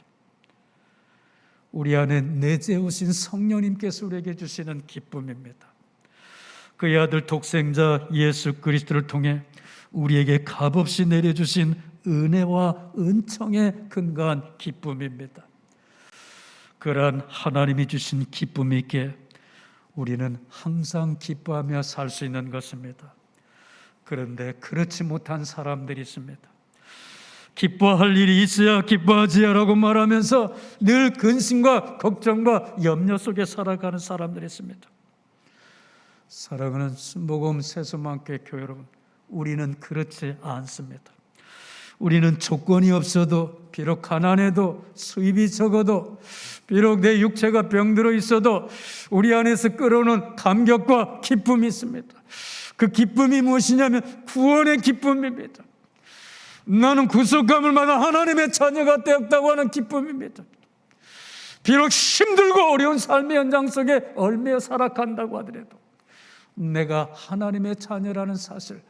우리 안에 내재우신 성령님께서 우리에게 주시는 기쁨입니다. 그의 아들 독생자 예수 그리스도를 통해 우리에게 값없이 내려주신 은혜와 은총에 근거한 기쁨입니다. 그러한 하나님이 주신 기쁨 있게 우리는 항상 기뻐하며 살 수 있는 것입니다. 그런데 그렇지 못한 사람들이 있습니다. 기뻐할 일이 있어야 기뻐하지라고 말하면서 늘 근심과 걱정과 염려 속에 살아가는 사람들이 있습니다. 사랑하는 순복음 세수만교회 교회 여러분, 우리는 그렇지 않습니다. 우리는 조건이 없어도, 비록 가난해도, 수입이 적어도, 비록 내 육체가 병들어 있어도 우리 안에서 끌어오는 감격과 기쁨이 있습니다. 그 기쁨이 무엇이냐면 구원의 기쁨입니다. 나는 구속감을 받아 하나님의 자녀가 되었다고 하는 기쁨입니다. 비록 힘들고 어려운 삶의 현장 속에 얽매여 살아간다고 하더라도 내가 하나님의 자녀라는 사실,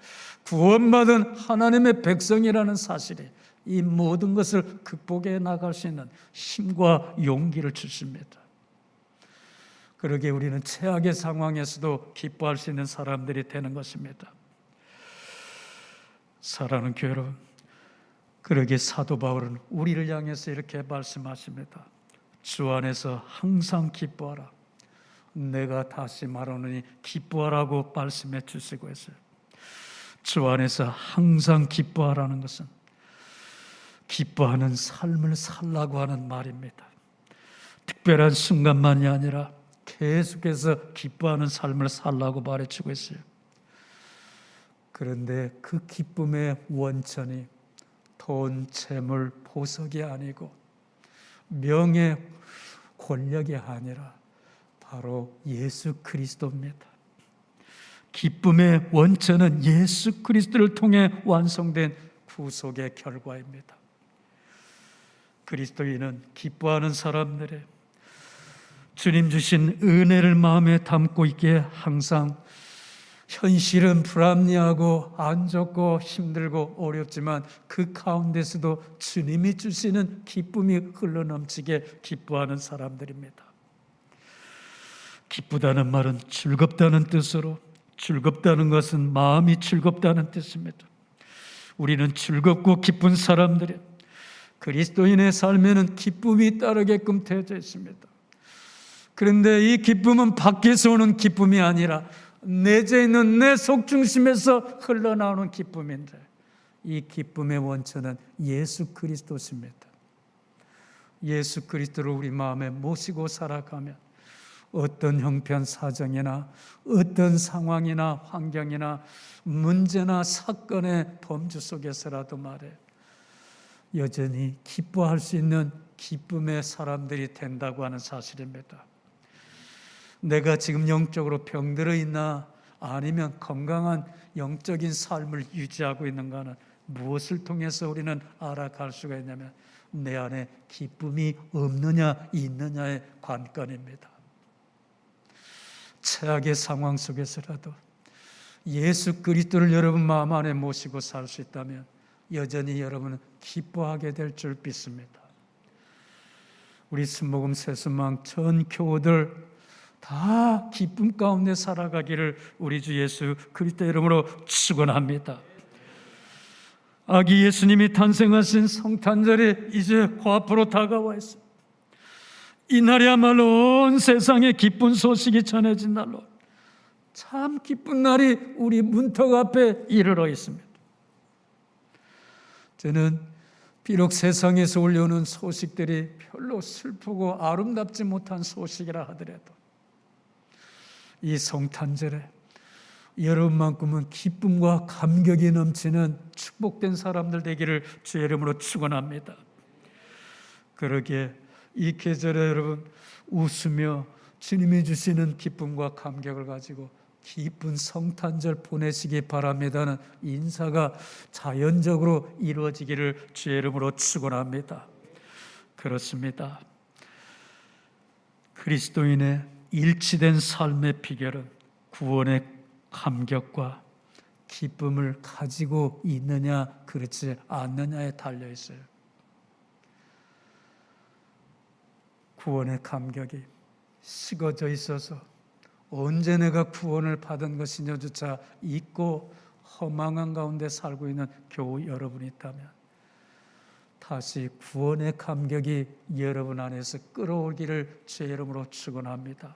구원받은 하나님의 백성이라는 사실이 이 모든 것을 극복해 나갈 수 있는 힘과 용기를 주십니다. 그러기에 우리는 최악의 상황에서도 기뻐할 수 있는 사람들이 되는 것입니다. 사랑하는 교회 여러분, 그러기에 사도 바울은 우리를 향해서 이렇게 말씀하십니다. 주 안에서 항상 기뻐하라. 내가 다시 말하노니 기뻐하라고 말씀해 주시고 있어요. 주 안에서 항상 기뻐하라는 것은 기뻐하는 삶을 살라고 하는 말입니다. 특별한 순간만이 아니라 계속해서 기뻐하는 삶을 살라고 말해주고 있어요. 그런데 그 기쁨의 원천이 돈, 재물, 보석이 아니고 명예, 권력이 아니라 바로 예수 그리스도입니다. 기쁨의 원천은 예수 그리스도를 통해 완성된 구속의 결과입니다. 그리스도인은 기뻐하는 사람들의 주님 주신 은혜를 마음에 담고 있기에 항상 현실은 불합리하고 안 좋고 힘들고 어렵지만 그 가운데서도 주님이 주시는 기쁨이 흘러넘치게 기뻐하는 사람들입니다. 기쁘다는 말은 즐겁다는 뜻으로, 즐겁다는 것은 마음이 즐겁다는 뜻입니다. 우리는 즐겁고 기쁜 사람들이 그리스도인의 삶에는 기쁨이 따르게끔 되어져 있습니다. 그런데 이 기쁨은 밖에서 오는 기쁨이 아니라 내재 있는 내 속중심에서 흘러나오는 기쁨인데, 이 기쁨의 원천은 예수 그리스도십니다. 예수 그리스도를 우리 마음에 모시고 살아가면 어떤 형편 사정이나 어떤 상황이나 환경이나 문제나 사건의 범주 속에서라도 말해 여전히 기뻐할 수 있는 기쁨의 사람들이 된다고 하는 사실입니다. 내가 지금 영적으로 병들어 있나 아니면 건강한 영적인 삶을 유지하고 있는가는 무엇을 통해서 우리는 알아갈 수가 있냐면 내 안에 기쁨이 없느냐 있느냐의 관건입니다. 최악의 상황 속에서라도 예수 그리스도를 여러분 마음 안에 모시고 살 수 있다면 여전히 여러분은 기뻐하게 될 줄 믿습니다. 우리 순복음 세수망 전 교우들 다 기쁨 가운데 살아가기를 우리 주 예수 그리스도 이름으로 축원합니다. 아기 예수님이 탄생하신 성탄절이 이제 코앞으로 다가와 있습니다. 이날이야말로 온 세상에 기쁜 소식이 전해진 날로, 참 기쁜 날이 우리 문턱 앞에 이르러 있습니다. 저는 비록 세상에서 올려오는 소식들이 별로 슬프고 아름답지 못한 소식이라 하더라도 이 성탄절에 여러분만큼은 기쁨과 감격이 넘치는 축복된 사람들 되기를 주의 이름으로 축원합니다. 그러기에 이 계절에 여러분 웃으며 주님이 주시는 기쁨과 감격을 가지고 기쁜 성탄절 보내시기 바랍니다는 인사가 자연적으로 이루어지기를 주의 이름으로 축원합니다. 그렇습니다. 그리스도인의 일치된 삶의 비결은 구원의 감격과 기쁨을 가지고 있느냐 그렇지 않느냐에 달려 있어요. 구원의 감격이 식어져 있어서 언제 내가 구원을 받은 것이냐조차 잊고 허망한 가운데 살고 있는 교우 여러분이 있다면 다시 구원의 감격이 여러분 안에서 끌어오기를 주의 이름으로 축원합니다.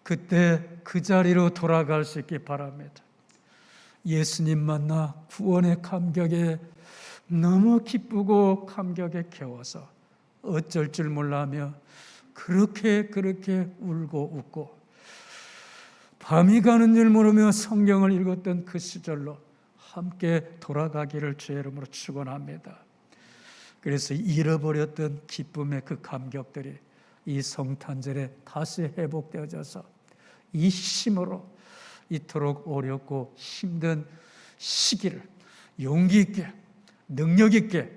그때 그 자리로 돌아갈 수 있기 바랍니다. 예수님 만나 구원의 감격에 너무 기쁘고 감격에 겨워서 어쩔 줄 몰라하며 그렇게 울고 웃고 밤이 가는 줄 모르며 성경을 읽었던 그 시절로 함께 돌아가기를 주의 이름으로 축원합니다. 그래서 잃어버렸던 기쁨의 그 감격들이 이 성탄절에 다시 회복되어져서 이 힘으로 이토록 어렵고 힘든 시기를 용기 있게 능력 있게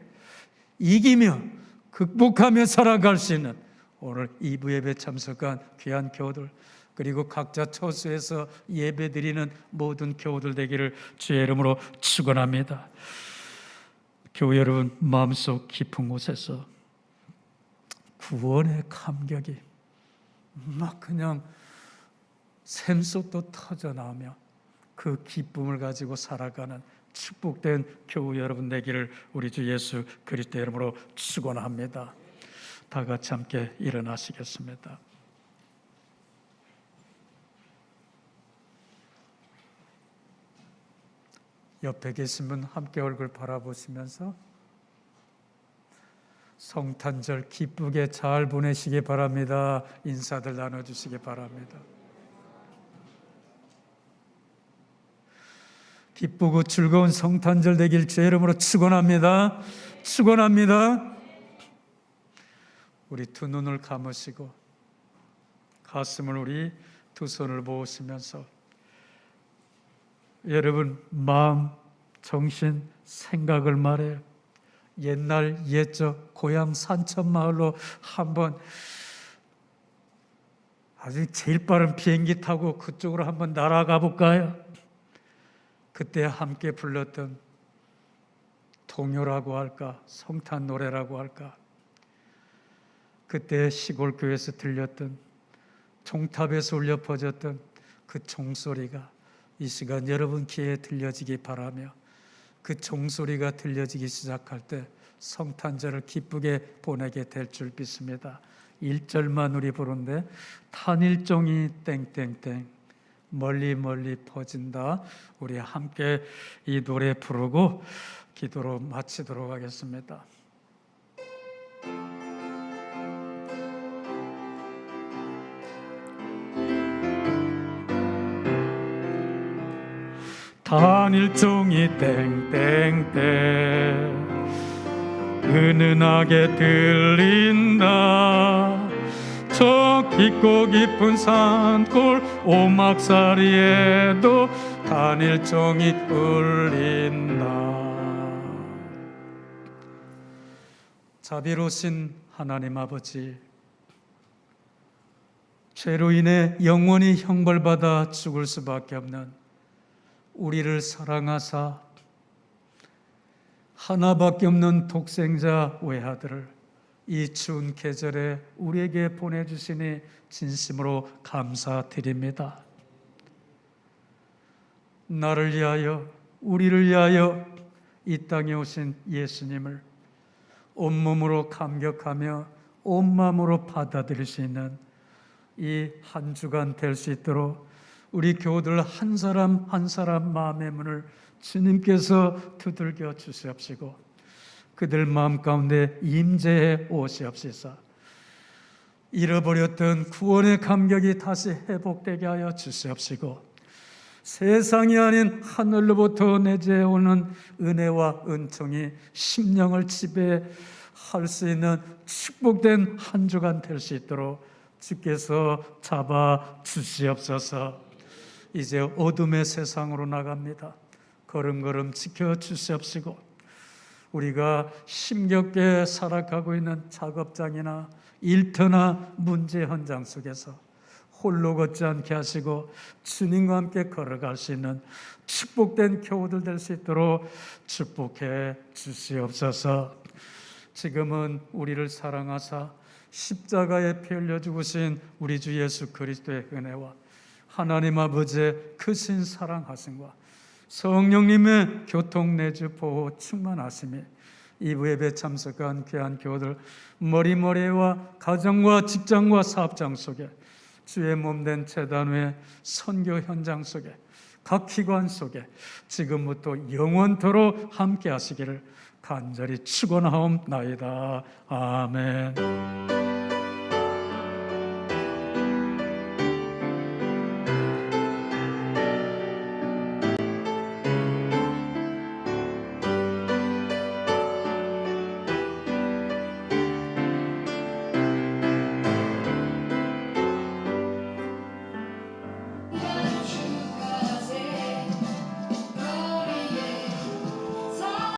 이기며 극복하며 살아갈 수 있는 오늘 2부 예배 참석한 귀한 교우들 그리고 각자 처소에서 예배드리는 모든 교우들 되기를 주의 이름으로 축원합니다. 교우 여러분, 마음속 깊은 곳에서 구원의 감격이 막 그냥 샘솟도 터져나오며 그 기쁨을 가지고 살아가는 축복된 교우 여러분 되기를 우리 주 예수 그리스도 이름으로 축원합니다. 다 같이 함께 일어나시겠습니다. 옆에 계신 분 함께 얼굴 바라보시면서 성탄절 기쁘게 잘 보내시기 바랍니다. 인사들 나눠주시기 바랍니다. 기쁘고 즐거운 성탄절 되길 주의 이름으로 축원합니다. 축원합니다. 우리 두 눈을 감으시고 가슴을 우리 두 손을 모으시면서 여러분 마음, 정신, 생각을 말해요. 옛날 옛적 고향 산천 마을로 한번 아주 제일 빠른 비행기 타고 그쪽으로 한번 날아가 볼까요? 그때 함께 불렀던 동요라고 할까, 성탄 노래라고 할까, 그때 시골 교회에서 들렸던 종탑에서 울려 퍼졌던 그 종소리가 이 시간 여러분 귀에 들려지기 바라며 그 종소리가 들려지기 시작할 때 성탄절을 기쁘게 보내게 될 줄 믿습니다. 1절만 우리 부른데 탄일종이 땡땡땡 멀리 멀리 퍼진다. 우리 함께 이 노래 부르고 기도로 마치도록 하겠습니다. 단일종이 땡땡땡 은은하게 들린다. 저 깊고 깊은 산골 오막살이에도 단일종이 울린다. 자비로우신 하나님 아버지, 죄로 인해 영원히 형벌받아 죽을 수밖에 없는 우리를 사랑하사 하나밖에 없는 독생자 외아들을 이 추운 계절에 우리에게 보내주시니 진심으로 감사드립니다. 나를 위하여 우리를 위하여 이 땅에 오신 예수님을 온몸으로 감격하며 온 마음으로 받아들일 수 있는 이 한 주간 될 수 있도록 우리 교우들 한 사람 한 사람 마음의 문을 주님께서 두들겨 주시옵시고 그들 마음 가운데 임재해 오시옵소서. 잃어버렸던 구원의 감격이 다시 회복되게 하여 주시옵시고 세상이 아닌 하늘로부터 내재해 오는 은혜와 은총이 심령을 지배할 수 있는 축복된 한 주간 될 수 있도록 주께서 잡아 주시옵소서. 이제 어둠의 세상으로 나갑니다. 걸음걸음 지켜주시옵시고 우리가 힘겹게 살아가고 있는 작업장이나 일터나 문제 현장 속에서 홀로 걷지 않게 하시고 주님과 함께 걸어갈 수 있는 축복된 교우들 될 수 있도록 축복해 주시옵소서. 지금은 우리를 사랑하사 십자가에 피 흘려 죽으신 우리 주 예수 그리스도의 은혜와 하나님 아버지의 크신 사랑하심과 성령님의 교통내주 보호 충만하심이 이부 예배 참석한 귀한 교우들 머리머리와 가정과 직장과 사업장 속에 주의 몸된 제단의 선교 현장 속에 각 기관 속에 지금부터 영원토록 함께 하시기를 간절히 축원하옵나이다. 아멘.